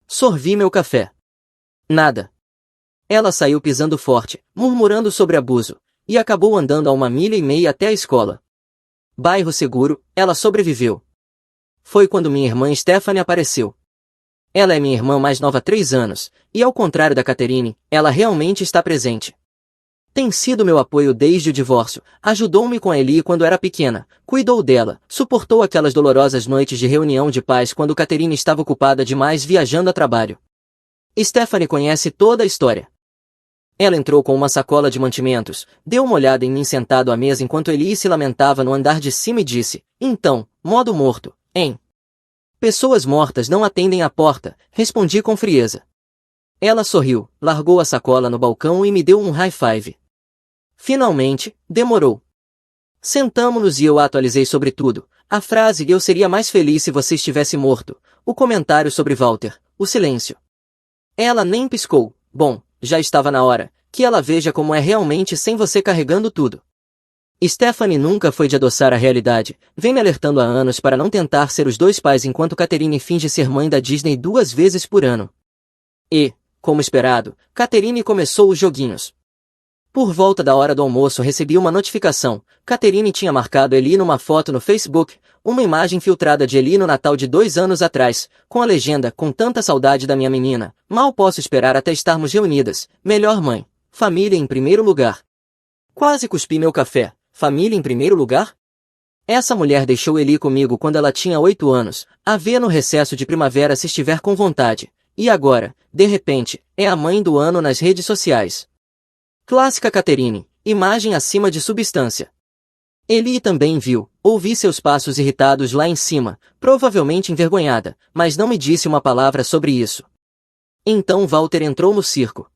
Sorvi meu café. Nada. Ela saiu pisando forte, murmurando sobre abuso, e acabou andando a 1,5 milha até a escola. Bairro seguro, ela sobreviveu. Foi quando minha irmã Stephanie apareceu. Ela é minha irmã mais nova há 3 anos, e ao contrário da Catherine, ela realmente está presente. Tem sido meu apoio desde o divórcio, ajudou-me com a Eli quando era pequena, cuidou dela, suportou aquelas dolorosas noites de reunião de pais quando Catherine estava ocupada demais viajando a trabalho. Stephanie conhece toda a história. Ela entrou com uma sacola de mantimentos, deu uma olhada em mim sentado à mesa enquanto Eli se lamentava no andar de cima e disse, então, modo morto, hein? Pessoas mortas não atendem à porta, respondi com frieza. Ela sorriu, largou a sacola no balcão e me deu um high five. Finalmente, demorou. Sentamo-nos e eu a atualizei sobre tudo, a frase eu seria mais feliz se você estivesse morto, o comentário sobre Walter, o silêncio. Ela nem piscou, bom, já estava na hora, Que ela veja como é realmente sem você carregando tudo. Stephanie nunca foi de adoçar a realidade, vem me alertando há anos para não tentar ser os dois pais enquanto Catherine finge ser mãe da Disney 2 vezes por ano. E, como esperado, Catherine começou os joguinhos. Por volta da hora do almoço recebi uma notificação. Catherine tinha marcado Eli numa foto no Facebook, uma imagem filtrada de Eli no Natal de 2 anos atrás, com a legenda, com tanta saudade da minha menina, mal posso esperar até estarmos reunidas, melhor mãe, família em primeiro lugar. Quase cuspi meu café, família em primeiro lugar? Essa mulher deixou Eli comigo quando ela tinha 8 anos, a ver no recesso de primavera se estiver com vontade, e agora, de repente, é a mãe do ano nas redes sociais. Clássica Catherine, imagem acima de substância. Eli também viu, ouvi seus passos irritados lá em cima, provavelmente envergonhada, mas não me disse uma palavra sobre isso. Então Walter entrou no circo.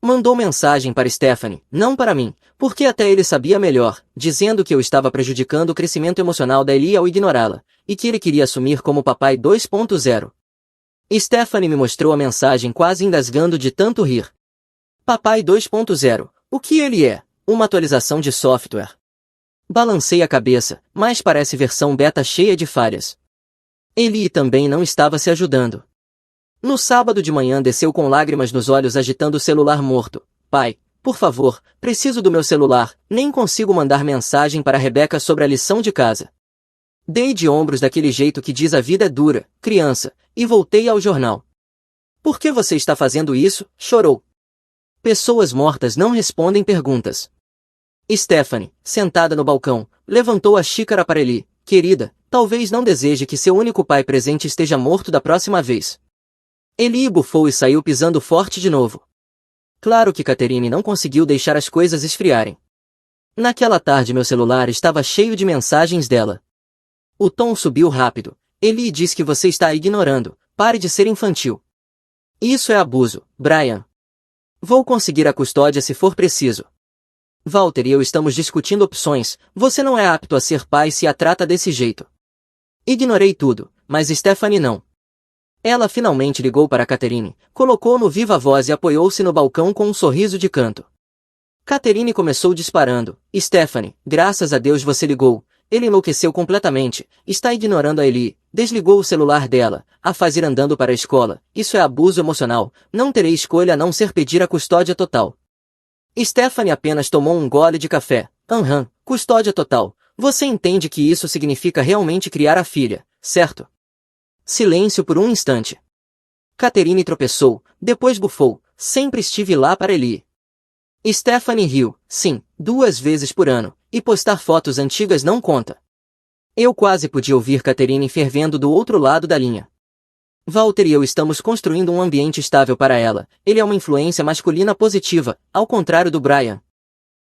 Mandou mensagem para Stephanie, não para mim, porque até ele sabia melhor, dizendo que eu estava prejudicando o crescimento emocional da Eli ao ignorá-la, e que ele queria assumir como papai 2.0. Stephanie me mostrou a mensagem quase engasgando de tanto rir. Papai 2.0, o que ele é? Uma atualização de software. Balancei a cabeça, mas parece versão beta cheia de falhas. Eli também não estava se ajudando. No sábado de manhã desceu com lágrimas nos olhos agitando o celular morto. Pai, por favor, preciso do meu celular, nem consigo mandar mensagem para Rebeca sobre a lição de casa. Dei de ombros daquele jeito que diz a vida é dura, criança, e voltei ao jornal. Por que você está fazendo isso? Chorou. Pessoas mortas não respondem perguntas. Stephanie, sentada no balcão, levantou a xícara para Eli. Querida, talvez não deseje que seu único pai presente esteja morto da próxima vez. Eli bufou e saiu pisando forte de novo. Claro que Catherine não conseguiu deixar as coisas esfriarem. Naquela tarde meu celular estava cheio de mensagens dela. O tom subiu rápido. Eli diz que você está ignorando. Pare de ser infantil. Isso é abuso, Brian. Vou conseguir a custódia se for preciso. Walter e eu estamos discutindo opções. Você não é apto a ser pai se a trata desse jeito. Ignorei tudo, mas Stephanie não. Ela finalmente ligou para Catherine, colocou no viva voz e apoiou-se no balcão com um sorriso de canto. Catherine começou disparando. Stephanie, graças a Deus você ligou. Ele enlouqueceu completamente, está ignorando a Eli, desligou o celular dela, a faz ir andando para a escola, isso é abuso emocional, não terei escolha a não ser pedir a custódia total. Stephanie apenas tomou um gole de café. Custódia total. Você entende que isso significa realmente criar a filha, certo? Silêncio por um instante. Catherine tropeçou, depois bufou, sempre estive lá para Eli. Stephanie riu, sim, 2 vezes por ano, e postar fotos antigas não conta. Eu quase podia ouvir Catherine fervendo do outro lado da linha. Walter e eu estamos construindo um ambiente estável para ela, ele é uma influência masculina positiva, ao contrário do Brian.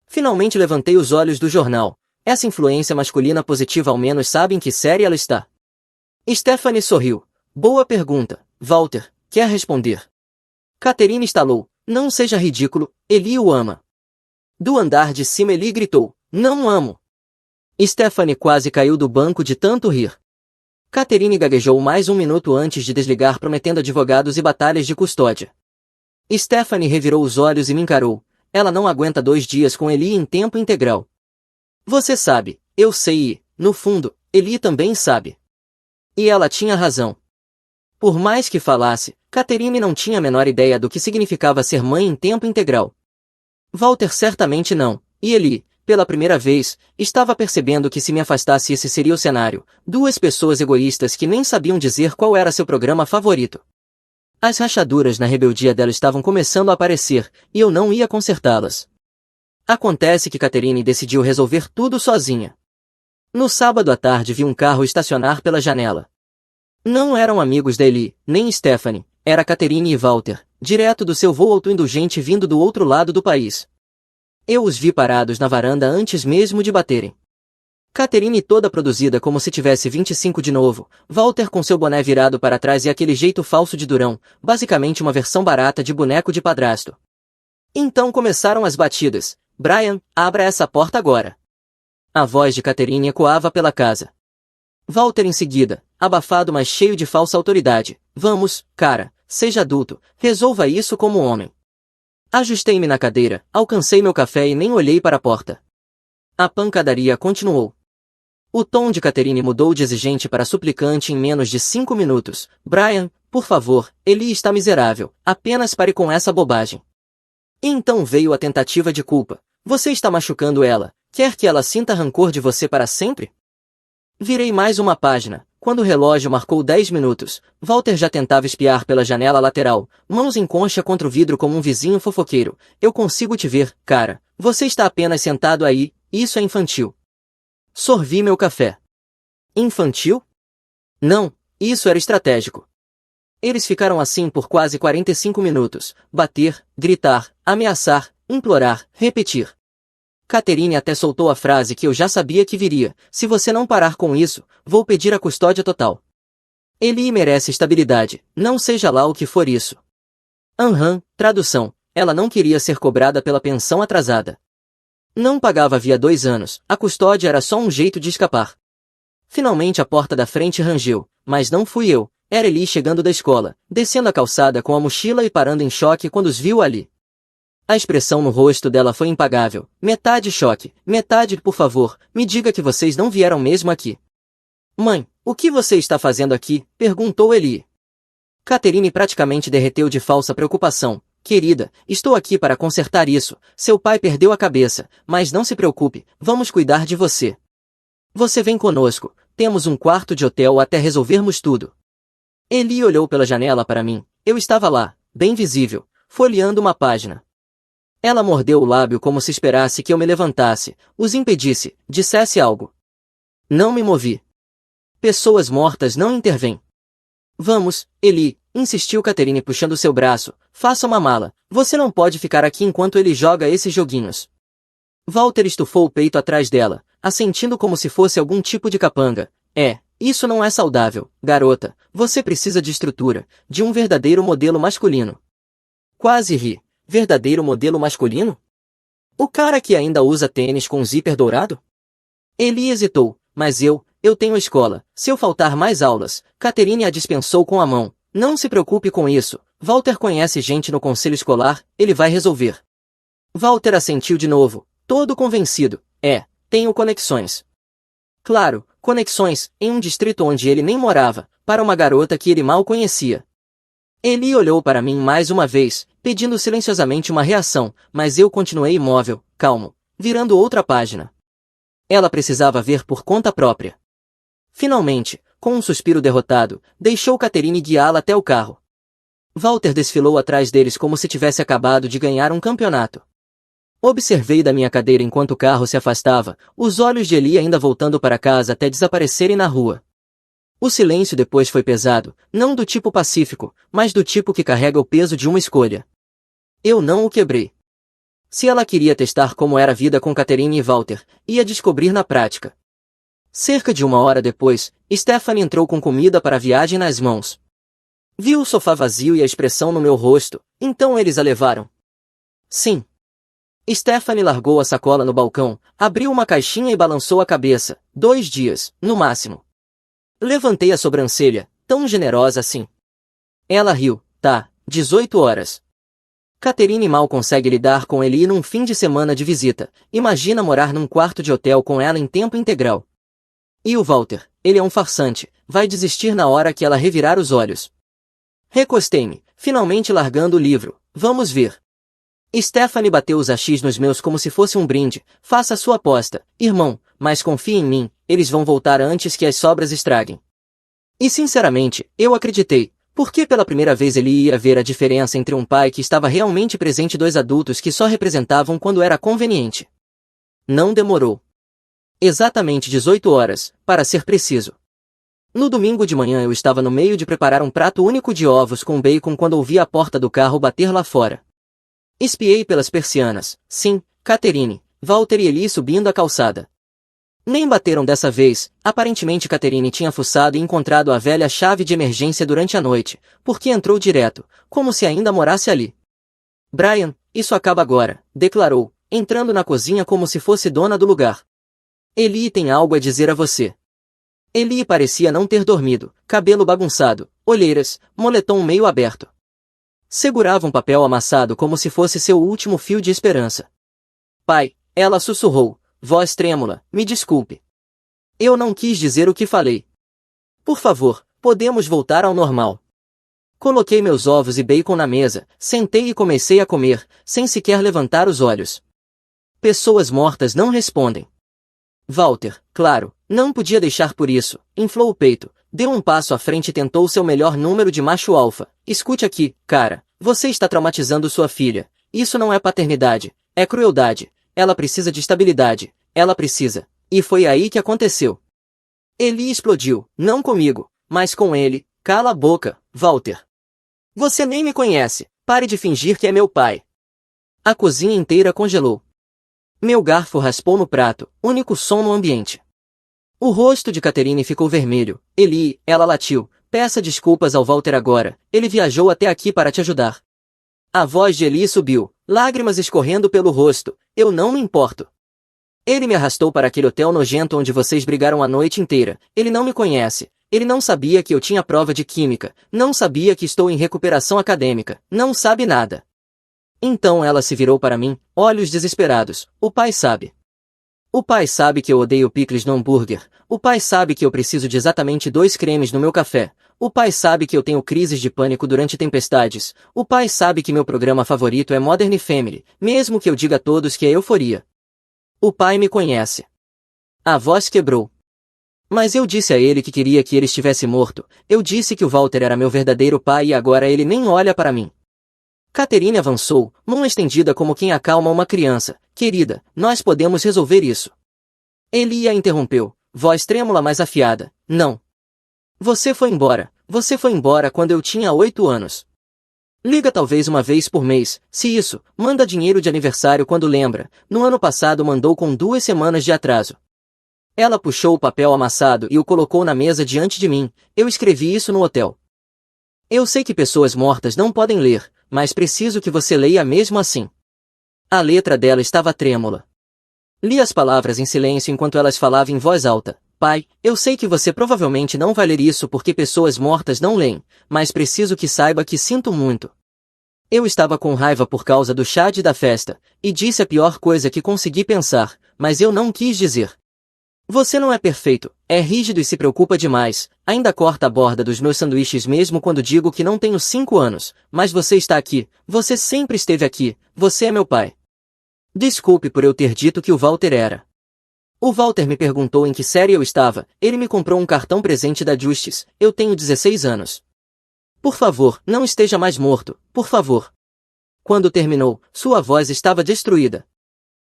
Finalmente levantei os olhos do jornal. Essa influência masculina positiva ao menos sabe em que série ela está. Stephanie sorriu. Boa pergunta, Walter, quer responder? Catherine estalou. Não seja ridículo, Eli o ama. Do andar de cima Eli gritou, não amo. Stephanie quase caiu do banco de tanto rir. Catherine gaguejou mais 1 minuto antes de desligar prometendo advogados e batalhas de custódia. Stephanie revirou os olhos e me encarou. Ela não aguenta 2 dias com Eli em tempo integral. Você sabe, eu sei e, no fundo, Eli também sabe. E ela tinha razão. Por mais que falasse, Catherine não tinha a menor ideia do que significava ser mãe em tempo integral. Walter certamente não, e Eli, pela primeira vez, estava percebendo que se me afastasse esse seria o cenário, 2 pessoas egoístas que nem sabiam dizer qual era seu programa favorito. As rachaduras na rebeldia dela estavam começando a aparecer, e eu não ia consertá-las. Acontece que Catherine decidiu resolver tudo sozinha. No sábado à tarde vi um carro estacionar pela janela. Não eram amigos da Eli, nem Stephanie, era Catherine e Walter, direto do seu voo autoindulgente vindo do outro lado do país. Eu os vi parados na varanda antes mesmo de baterem. Catherine toda produzida como se tivesse 25 de novo, Walter com seu boné virado para trás e aquele jeito falso de durão, basicamente uma versão barata de boneco de padrasto. Então começaram as batidas. Brian, abra essa porta agora. A voz de Catherine ecoava pela casa. Walter em seguida, abafado mas cheio de falsa autoridade. Vamos, cara, seja adulto, resolva isso como homem. Ajustei-me na cadeira, alcancei meu café e nem olhei para a porta. A pancadaria continuou. O tom de Catherine mudou de exigente para suplicante em menos de 5 minutos. Brian, por favor, Ellie está miserável, apenas pare com essa bobagem. E então veio a tentativa de culpa. Você está machucando ela, quer que ela sinta rancor de você para sempre? Virei mais uma página. Quando o relógio marcou 10 minutos, Walter já tentava espiar pela janela lateral, mãos em concha contra o vidro como um vizinho fofoqueiro. Eu consigo te ver, cara. Você está apenas sentado aí, isso é infantil. Sorvi meu café. Infantil? Não, isso era estratégico. Eles ficaram assim por quase 45 minutos. Bater, gritar, ameaçar, implorar, repetir. Catherine até soltou a frase que eu já sabia que viria. Se você não parar com isso, vou pedir a custódia total. Ellie merece estabilidade, não seja lá o que for isso. Tradução. Ela não queria ser cobrada pela pensão atrasada. Não pagava havia 2 anos, a custódia era só um jeito de escapar. Finalmente a porta da frente rangeu, mas não fui eu, era Ellie chegando da escola, descendo a calçada com a mochila e parando em choque quando os viu ali. A expressão no rosto dela foi impagável. Metade choque, metade, por favor, me diga que vocês não vieram mesmo aqui. Mãe, o que você está fazendo aqui? Perguntou Ellie. Catherine praticamente derreteu de falsa preocupação. Querida, estou aqui para consertar isso. Seu pai perdeu a cabeça, mas não se preocupe, vamos cuidar de você. Você vem conosco, temos um quarto de hotel até resolvermos tudo. Ellie olhou pela janela para mim. Eu estava lá, bem visível, folheando uma página. Ela mordeu o lábio como se esperasse que eu me levantasse, os impedisse, dissesse algo. Não me movi. Pessoas mortas não intervêm. Vamos, Ellie, insistiu Catherine puxando seu braço, faça uma mala, você não pode ficar aqui enquanto ele joga esses joguinhos. Walter estufou o peito atrás dela, assentindo como se fosse algum tipo de capanga. Isso não é saudável, garota, você precisa de estrutura, de um verdadeiro modelo masculino. Quase ri. Verdadeiro modelo masculino? O cara que ainda usa tênis com zíper dourado? Ellie hesitou, mas eu tenho escola, se eu faltar mais aulas, Catherine a dispensou com a mão. Não se preocupe com isso, Walter conhece gente no conselho escolar, ele vai resolver. Walter assentiu de novo, todo convencido. Tenho conexões. Claro, conexões, em um distrito onde ele nem morava, para uma garota que ele mal conhecia. Ellie olhou para mim mais uma vez, pedindo silenciosamente uma reação, mas eu continuei imóvel, calmo, virando outra página. Ela precisava ver por conta própria. Finalmente, com um suspiro derrotado, deixou Catherine guiá-la até o carro. Walter desfilou atrás deles como se tivesse acabado de ganhar um campeonato. Observei da minha cadeira enquanto o carro se afastava, os olhos de Ellie ainda voltando para casa até desaparecerem na rua. O silêncio depois foi pesado, não do tipo pacífico, mas do tipo que carrega o peso de uma escolha. Eu não o quebrei. Se ela queria testar como era a vida com Catherine e Walter, ia descobrir na prática. Cerca de 1 hora depois, Stephanie entrou com comida para a viagem nas mãos. Viu o sofá vazio e a expressão no meu rosto, então eles a levaram. Sim. Stephanie largou a sacola no balcão, abriu uma caixinha e balançou a cabeça. 2 dias, no máximo. Levantei a sobrancelha, tão generosa assim. Ela riu. 18 horas. Catherine mal consegue lidar com Ellie num fim de semana de visita. Imagina morar num quarto de hotel com ela em tempo integral. E o Walter, ele é um farsante, vai desistir na hora que ela revirar os olhos. Recostei-me, finalmente largando o livro. Vamos ver. Stephanie bateu os achis nos meus como se fosse um brinde. Faça a sua aposta, irmão, mas confie em mim, eles vão voltar antes que as sobras estraguem. E sinceramente, eu acreditei, porque pela primeira vez ele ia ver a diferença entre um pai que estava realmente presente e 2 adultos que só representavam quando era conveniente. Não demorou. Exatamente 18 horas, para ser preciso. No domingo de manhã eu estava no meio de preparar um prato único de ovos com bacon quando ouvi a porta do carro bater lá fora. Espiei pelas persianas. Sim, Catherine, Walter e Ellie subindo a calçada. Nem bateram dessa vez, aparentemente Catherine tinha fuçado e encontrado a velha chave de emergência durante a noite, porque entrou direto, como se ainda morasse ali. Brian, isso acaba agora, declarou, entrando na cozinha como se fosse dona do lugar. Ellie tem algo a dizer a você. Ellie parecia não ter dormido, cabelo bagunçado, olheiras, moletom meio aberto. Segurava um papel amassado como se fosse seu último fio de esperança. Pai, ela sussurrou, voz trêmula, me desculpe. Eu não quis dizer o que falei. Por favor, podemos voltar ao normal. Coloquei meus ovos e bacon na mesa, sentei e comecei a comer, sem sequer levantar os olhos. Pessoas mortas não respondem. Walter, claro, não podia deixar por isso, inflou o peito, deu um passo à frente e tentou seu melhor número de macho alfa. Escute aqui, cara, você está traumatizando sua filha. Isso não é paternidade, é crueldade. Ela precisa de estabilidade, ela precisa. E foi aí que aconteceu. Eli explodiu, não comigo, mas com ele. Cala a boca, Walter. Você nem me conhece, pare de fingir que é meu pai. A cozinha inteira congelou. Meu garfo raspou no prato, único som no ambiente. O rosto de Catherine ficou vermelho. Eli, ela latiu, peça desculpas ao Walter agora, ele viajou até aqui para te ajudar. A voz de Eli subiu, lágrimas escorrendo pelo rosto, eu não me importo. Ele me arrastou para aquele hotel nojento onde vocês brigaram a noite inteira, ele não me conhece. Ele não sabia que eu tinha prova de química, não sabia que estou em recuperação acadêmica, não sabe nada. Então ela se virou para mim, olhos desesperados. O pai sabe. O pai sabe que eu odeio picles no hambúrguer. O pai sabe que eu preciso de exatamente 2 cremes no meu café. O pai sabe que eu tenho crises de pânico durante tempestades. O pai sabe que meu programa favorito é Modern Family, mesmo que eu diga a todos que é euforia. O pai me conhece. A voz quebrou. Mas eu disse a ele que queria que ele estivesse morto. Eu disse que o Walter era meu verdadeiro pai e agora ele nem olha para mim. Catherine avançou, mão estendida como quem acalma uma criança. Querida, nós podemos resolver isso. Eli a interrompeu, voz trêmula mais afiada. Não. Você foi embora quando eu tinha 8 anos. Liga talvez uma vez por mês, se isso, manda dinheiro de aniversário quando lembra. No ano passado mandou com 2 semanas de atraso. Ela puxou o papel amassado e o colocou na mesa diante de mim. Eu escrevi isso no hotel. Eu sei que pessoas mortas não podem ler, mas preciso que você leia mesmo assim. A letra dela estava trêmula. Li as palavras em silêncio enquanto elas falavam em voz alta. Pai, eu sei que você provavelmente não vai ler isso porque pessoas mortas não leem, mas preciso que saiba que sinto muito. Eu estava com raiva por causa do chá e da festa, e disse a pior coisa que consegui pensar, mas eu não quis dizer. Você não é perfeito, é rígido e se preocupa demais, ainda corta a borda dos meus sanduíches mesmo quando digo que não tenho 5 anos, mas você está aqui, você sempre esteve aqui, você é meu pai. Desculpe por eu ter dito que o Walter era. O Walter me perguntou em que série eu estava, ele me comprou um cartão presente da Justice, eu tenho 16 anos. Por favor, não esteja mais morto, por favor. Quando terminou, sua voz estava destruída.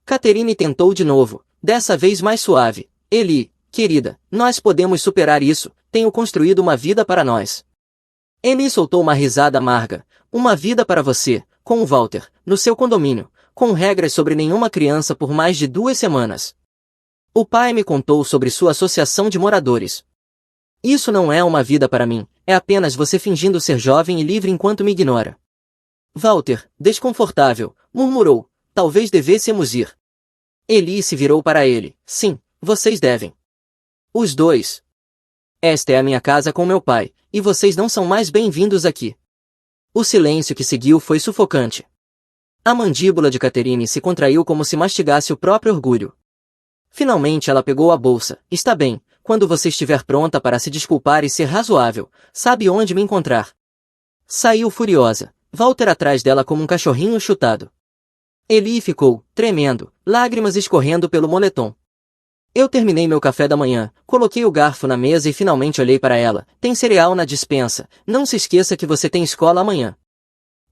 Catherine tentou de novo, dessa vez mais suave. Eli, querida, nós podemos superar isso, tenho construído uma vida para nós. Eli soltou uma risada amarga. Uma vida para você, com o Walter, no seu condomínio, com regras sobre nenhuma criança por mais de 2 semanas. O pai me contou sobre sua associação de moradores. Isso não é uma vida para mim, é apenas você fingindo ser jovem e livre enquanto me ignora. Walter, desconfortável, murmurou, talvez devêssemos ir. Eli se virou para ele. Sim, vocês devem. Os dois. Esta é a minha casa com meu pai, e vocês não são mais bem-vindos aqui. O silêncio que seguiu foi sufocante. A mandíbula de Catherine se contraiu como se mastigasse o próprio orgulho. Finalmente ela pegou a bolsa. Está bem, quando você estiver pronta para se desculpar e ser razoável, sabe onde me encontrar. Saiu furiosa, Walter atrás dela como um cachorrinho chutado. Eli ficou, tremendo, lágrimas escorrendo pelo moletom. Eu terminei meu café da manhã, coloquei o garfo na mesa e finalmente olhei para ela. Tem cereal na despensa, não se esqueça que você tem escola amanhã.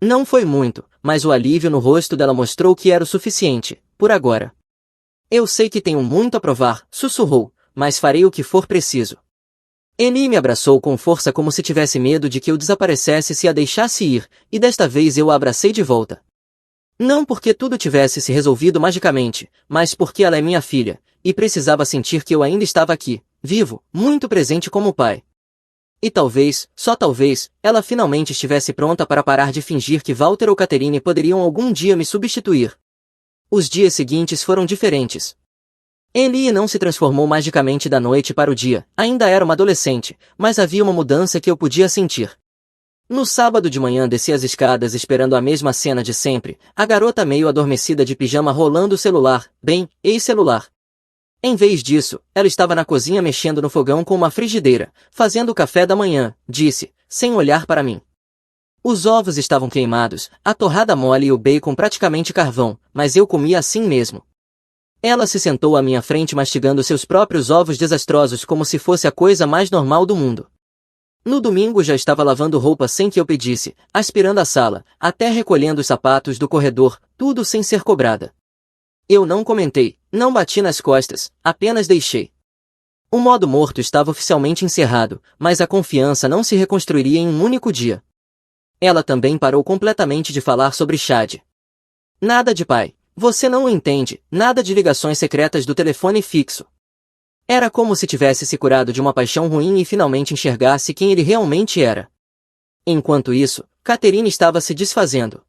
Não foi muito, mas o alívio no rosto dela mostrou que era o suficiente, por agora. Eu sei que tenho muito a provar, sussurrou, mas farei o que for preciso. Eli me abraçou com força como se tivesse medo de que eu desaparecesse se a deixasse ir, e desta vez eu a abracei de volta. Não porque tudo tivesse se resolvido magicamente, mas porque ela é minha filha, e precisava sentir que eu ainda estava aqui, vivo, muito presente como pai. E talvez, só talvez, ela finalmente estivesse pronta para parar de fingir que Walter ou Catherine poderiam algum dia me substituir. Os dias seguintes foram diferentes. Eli não se transformou magicamente da noite para o dia, ainda era uma adolescente, mas havia uma mudança que eu podia sentir. No sábado de manhã desci as escadas esperando a mesma cena de sempre, a garota meio adormecida de pijama rolando o celular, bem, ex-celular. Em vez disso, ela estava na cozinha mexendo no fogão com uma frigideira, fazendo o café da manhã, disse, sem olhar para mim. Os ovos estavam queimados, a torrada mole e o bacon praticamente carvão, mas eu comia assim mesmo. Ela se sentou à minha frente mastigando seus próprios ovos desastrosos como se fosse a coisa mais normal do mundo. No domingo já estava lavando roupa sem que eu pedisse, aspirando a sala, até recolhendo os sapatos do corredor, tudo sem ser cobrada. Eu não comentei, não bati nas costas, apenas deixei. O modo morto estava oficialmente encerrado, mas a confiança não se reconstruiria em um único dia. Ela também parou completamente de falar sobre Chad. Nada de pai, você não o entende, nada de ligações secretas do telefone fixo. Era como se tivesse se curado de uma paixão ruim e finalmente enxergasse quem ele realmente era. Enquanto isso, Catherine estava se desfazendo.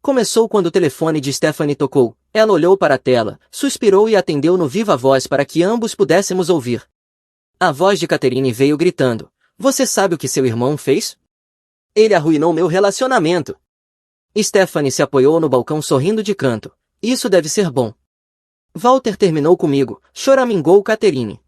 Começou quando o telefone de Stephanie tocou. Ela olhou para a tela, suspirou e atendeu no viva voz para que ambos pudéssemos ouvir. A voz de Catherine veio gritando. Você sabe o que seu irmão fez? Ele arruinou meu relacionamento. Stephanie se apoiou no balcão sorrindo de canto. Isso deve ser bom. Walter terminou comigo, choramingou Catherine.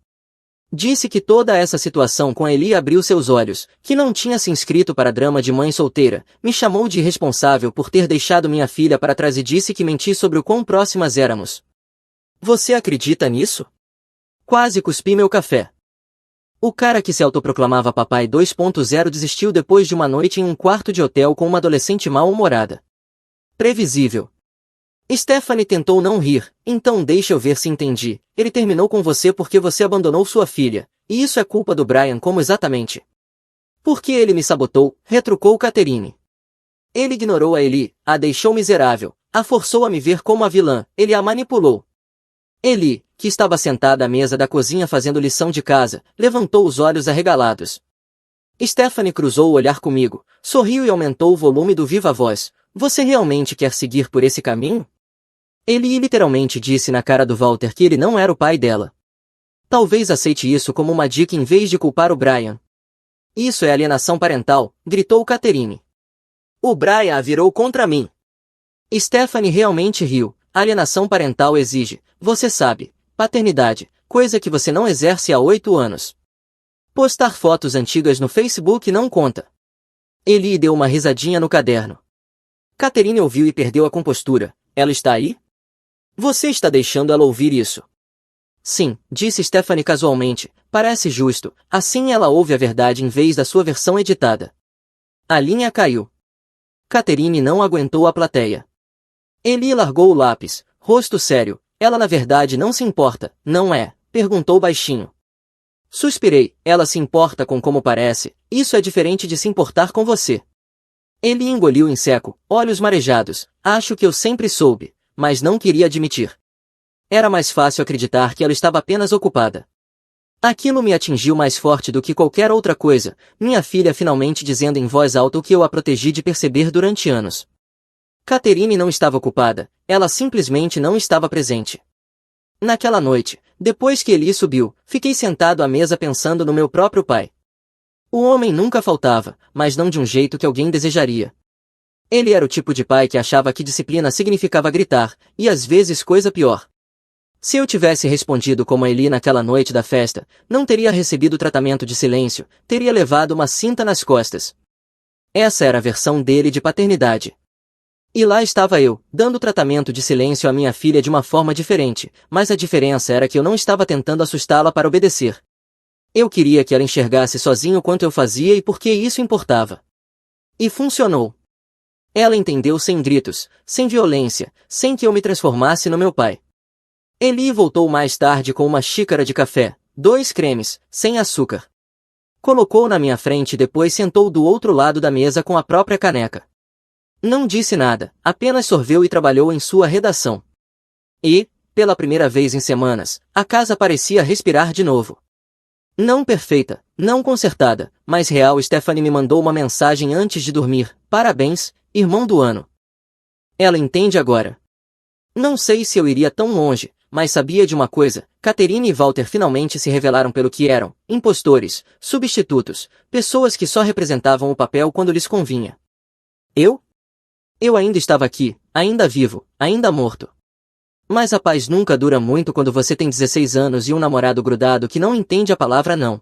Disse que toda essa situação com Eli abriu seus olhos, que não tinha se inscrito para drama de mãe solteira, me chamou de irresponsável por ter deixado minha filha para trás e disse que menti sobre o quão próximas éramos. Você acredita nisso? Quase cuspi meu café. O cara que se autoproclamava papai 2.0 desistiu depois de uma noite em um quarto de hotel com uma adolescente mal-humorada. Previsível. Stephanie tentou não rir, então deixa eu ver se entendi. Ele terminou com você porque você abandonou sua filha, e isso é culpa do Brian como exatamente? Porque ele me sabotou, retrucou Catherine. Ele ignorou a Eli, a deixou miserável, a forçou a me ver como a vilã, ele a manipulou. Eli, que estava sentada à mesa da cozinha fazendo lição de casa, levantou os olhos arregalados. Stephanie cruzou o olhar comigo, sorriu e aumentou o volume do viva voz. Você realmente quer seguir por esse caminho? Ele literalmente disse na cara do Walter que ele não era o pai dela. Talvez aceite isso como uma dica em vez de culpar o Brian. Isso é alienação parental, gritou Catherine. O Brian a virou contra mim. Stephanie realmente riu. Alienação parental exige, você sabe, paternidade, coisa que você não exerce há 8 anos. Postar fotos antigas no Facebook não conta. Ele deu uma risadinha no caderno. Catherine ouviu e perdeu a compostura. Ela está aí? Você está deixando ela ouvir isso? Sim, disse Stephanie casualmente. Parece justo, assim ela ouve a verdade em vez da sua versão editada. A linha caiu. Catherine não aguentou a plateia. Eli largou o lápis, rosto sério. Ela na verdade não se importa, não é? Perguntou baixinho. Suspirei, ela se importa com como parece, isso é diferente de se importar com você. Ele engoliu em seco, olhos marejados. Acho que eu sempre soube, mas não queria admitir. Era mais fácil acreditar que ela estava apenas ocupada. Aquilo me atingiu mais forte do que qualquer outra coisa, minha filha finalmente dizendo em voz alta o que eu a protegi de perceber durante anos. Catherine não estava ocupada, ela simplesmente não estava presente. Naquela noite, depois que Eli subiu, fiquei sentado à mesa pensando no meu próprio pai. O homem nunca faltava, mas não de um jeito que alguém desejaria. Ele era o tipo de pai que achava que disciplina significava gritar, e às vezes coisa pior. Se eu tivesse respondido como a Eli naquela noite da festa, não teria recebido tratamento de silêncio, teria levado uma cinta nas costas. Essa era a versão dele de paternidade. E lá estava eu, dando tratamento de silêncio à minha filha de uma forma diferente, mas a diferença era que eu não estava tentando assustá-la para obedecer. Eu queria que ela enxergasse sozinha o quanto eu fazia e por que isso importava. E funcionou. Ela entendeu sem gritos, sem violência, sem que eu me transformasse no meu pai. Eli voltou mais tarde com uma xícara de café, 2 cremes, sem açúcar. Colocou na minha frente e depois sentou do outro lado da mesa com a própria caneca. Não disse nada, apenas sorveu e trabalhou em sua redação. E, pela primeira vez em semanas, a casa parecia respirar de novo. Não perfeita, não consertada, mas real. Stephanie me mandou uma mensagem antes de dormir. Parabéns, irmão do ano. Ela entende agora. Não sei se eu iria tão longe, mas sabia de uma coisa, Catherine e Walter finalmente se revelaram pelo que eram, impostores, substitutos, pessoas que só representavam o papel quando lhes convinha. Eu? Eu ainda estava aqui, ainda vivo, ainda morto. Mas a paz nunca dura muito quando você tem 16 anos e um namorado grudado que não entende a palavra não.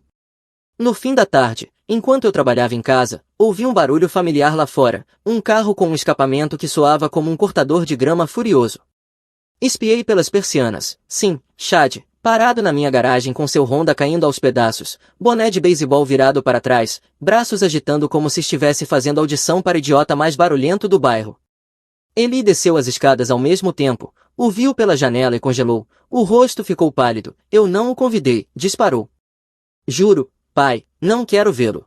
No fim da tarde, enquanto eu trabalhava em casa, ouvi um barulho familiar lá fora, um carro com um escapamento que soava como um cortador de grama furioso. Espiei pelas persianas, sim, Chad, parado na minha garagem com seu Honda caindo aos pedaços, boné de beisebol virado para trás, braços agitando como se estivesse fazendo audição para idiota mais barulhento do bairro. Ele desceu as escadas ao mesmo tempo, o viu pela janela e congelou, o rosto ficou pálido, eu não o convidei, disparou. Juro, pai, não quero vê-lo.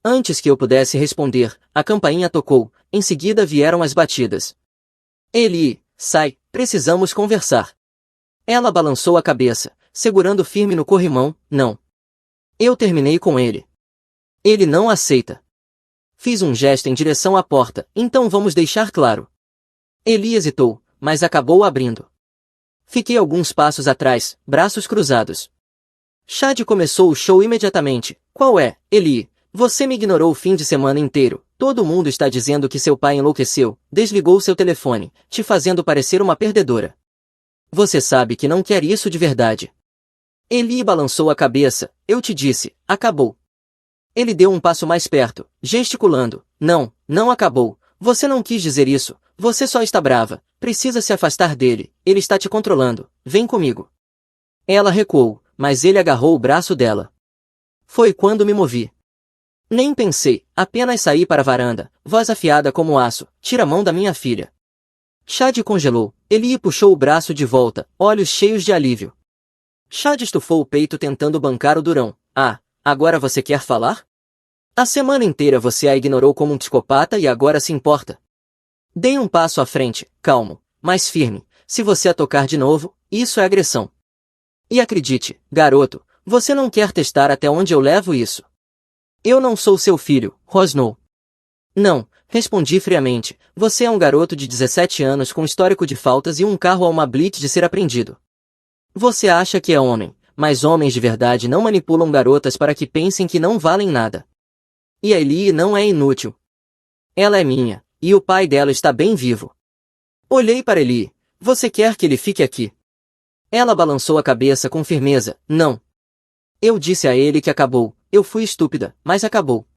Antes que eu pudesse responder, a campainha tocou, em seguida vieram as batidas. Eli, sai, precisamos conversar. Ela balançou a cabeça, segurando firme no corrimão, não. Eu terminei com ele. Ele não aceita. Fiz um gesto em direção à porta, então vamos deixar claro. Eli hesitou, mas acabou abrindo. Fiquei alguns passos atrás, braços cruzados. Chad começou o show imediatamente. Qual é, Eli? Você me ignorou o fim de semana inteiro. Todo mundo está dizendo que seu pai enlouqueceu, desligou seu telefone, te fazendo parecer uma perdedora. Você sabe que não quer isso de verdade. Eli balançou a cabeça. Eu te disse, acabou. Ele deu um passo mais perto, gesticulando. Não, não acabou. Você não quis dizer isso. Você só está brava. Precisa se afastar dele. Ele está te controlando. Vem comigo. Ela recuou, mas ele agarrou o braço dela. Foi quando me movi. Nem pensei, apenas saí para a varanda, voz afiada como aço, tira a mão da minha filha. Chad congelou, Eli puxou o braço de volta, olhos cheios de alívio. Chad estufou o peito tentando bancar o durão. Ah, agora você quer falar? A semana inteira você a ignorou como um psicopata e agora se importa. Dei um passo à frente, calmo, mais firme. Se você a tocar de novo, isso é agressão. E acredite, garoto, você não quer testar até onde eu levo isso. Eu não sou seu filho, rosnou. Não, respondi friamente, você é um garoto de 17 anos com histórico de faltas e um carro a uma blitz de ser apreendido. Você acha que é homem, mas homens de verdade não manipulam garotas para que pensem que não valem nada. E a Eli não é inútil. Ela é minha, e o pai dela está bem vivo. Olhei para Eli, você quer que ele fique aqui? Ela balançou a cabeça com firmeza, não. Eu disse a ele que acabou, eu fui estúpida, mas acabou.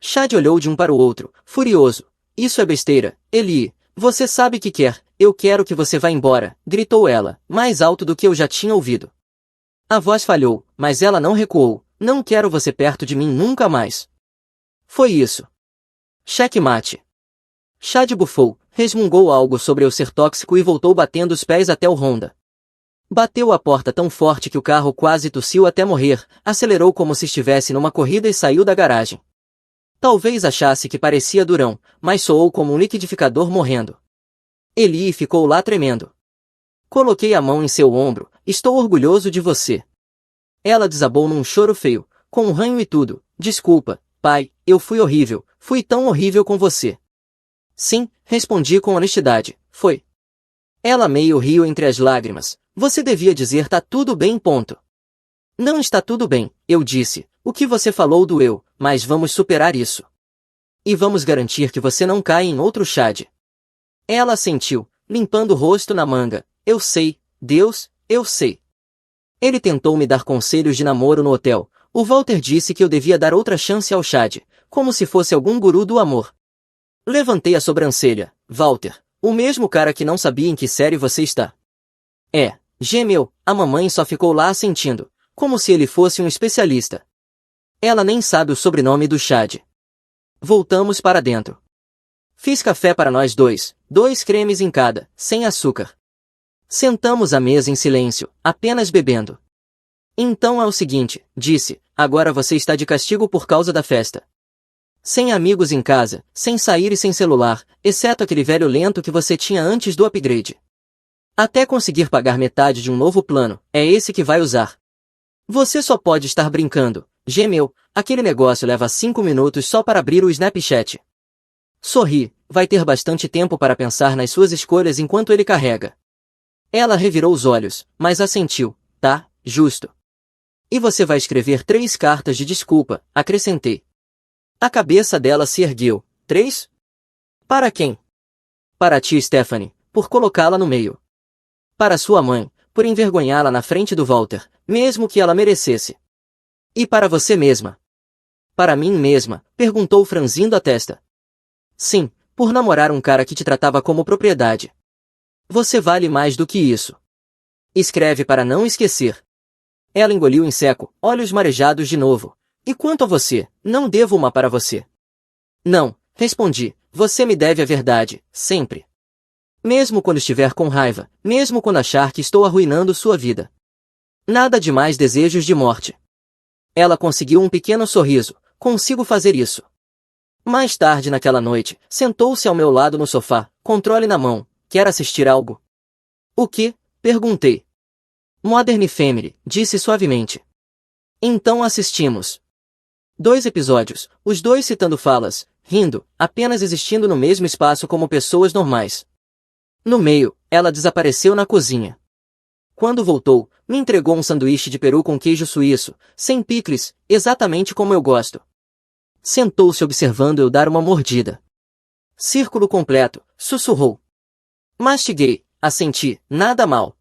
Chad olhou de um para o outro, furioso. Isso é besteira, Eli, você sabe que quer, eu quero que você vá embora, gritou ela, mais alto do que eu já tinha ouvido. A voz falhou, mas ela não recuou, não quero você perto de mim nunca mais. Foi isso. Checkmate. Chad bufou, resmungou algo sobre eu ser tóxico e voltou batendo os pés até o Honda. Bateu a porta tão forte que o carro quase tossiu até morrer, acelerou como se estivesse numa corrida e saiu da garagem. Talvez achasse que parecia durão, mas soou como um liquidificador morrendo. Eli ficou lá tremendo. Coloquei a mão em seu ombro, estou orgulhoso de você. Ela desabou num choro feio, com um ranho e tudo. Desculpa, pai, eu fui horrível, fui tão horrível com você. Sim, respondi com honestidade, foi. Ela meio riu entre as lágrimas. Você devia dizer tá tudo bem, ponto. Não está tudo bem, eu disse, o que você falou doeu, mas vamos superar isso. E vamos garantir que você não caia em outro Chad. Ela assentiu, limpando o rosto na manga. Eu sei, Deus, eu sei. Ele tentou me dar conselhos de namoro no hotel. O Walter disse que eu devia dar outra chance ao Chad, como se fosse algum guru do amor. Levantei a sobrancelha. Walter, o mesmo cara que não sabia em que série você está. É, gemeu, a mamãe só ficou lá assentindo, como se ele fosse um especialista. Ela nem sabe o sobrenome do Chad. Voltamos para dentro. Fiz café para nós dois, 2 cremes em cada, sem açúcar. Sentamos à mesa em silêncio, apenas bebendo. Então é o seguinte, disse, agora você está de castigo por causa da festa. Sem amigos em casa, sem sair e sem celular, exceto aquele velho lento que você tinha antes do upgrade. Até conseguir pagar metade de um novo plano, é esse que vai usar. Você só pode estar brincando, gemeu, aquele negócio leva 5 minutos só para abrir o Snapchat. Sorri, vai ter bastante tempo para pensar nas suas escolhas enquanto ele carrega. Ela revirou os olhos, mas assentiu. Tá, justo. E você vai escrever 3 cartas de desculpa, acrescentei. A cabeça dela se ergueu. 3? Para quem? Para ti, Stephanie, por colocá-la no meio. Para sua mãe, por envergonhá-la na frente do Walter, mesmo que ela merecesse. E para você mesma. Para mim mesma, perguntou franzindo a testa. Sim, por namorar um cara que te tratava como propriedade. Você vale mais do que isso. Escreve para não esquecer. Ela engoliu em seco, olhos marejados de novo. E quanto a você, não devo uma para você. Não, respondi, você me deve a verdade, sempre. Mesmo quando estiver com raiva, mesmo quando achar que estou arruinando sua vida. Nada de mais desejos de morte. Ela conseguiu um pequeno sorriso, consigo fazer isso. Mais tarde naquela noite, sentou-se ao meu lado no sofá, controle na mão. Quer assistir algo? O que? Perguntei. Modern Family, disse suavemente. Então assistimos. 2 episódios, os 2 citando falas, rindo, apenas existindo no mesmo espaço como pessoas normais. No meio, ela desapareceu na cozinha. Quando voltou, me entregou um sanduíche de peru com queijo suíço, sem picles, exatamente como eu gosto. Sentou-se observando eu dar uma mordida. Círculo completo, sussurrou. Mastiguei, assenti, nada mal.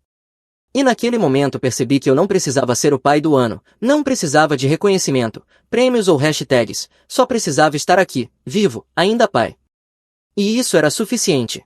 E naquele momento percebi que eu não precisava ser o pai do ano, não precisava de reconhecimento, prêmios ou hashtags, só precisava estar aqui, vivo, ainda pai. E isso era suficiente.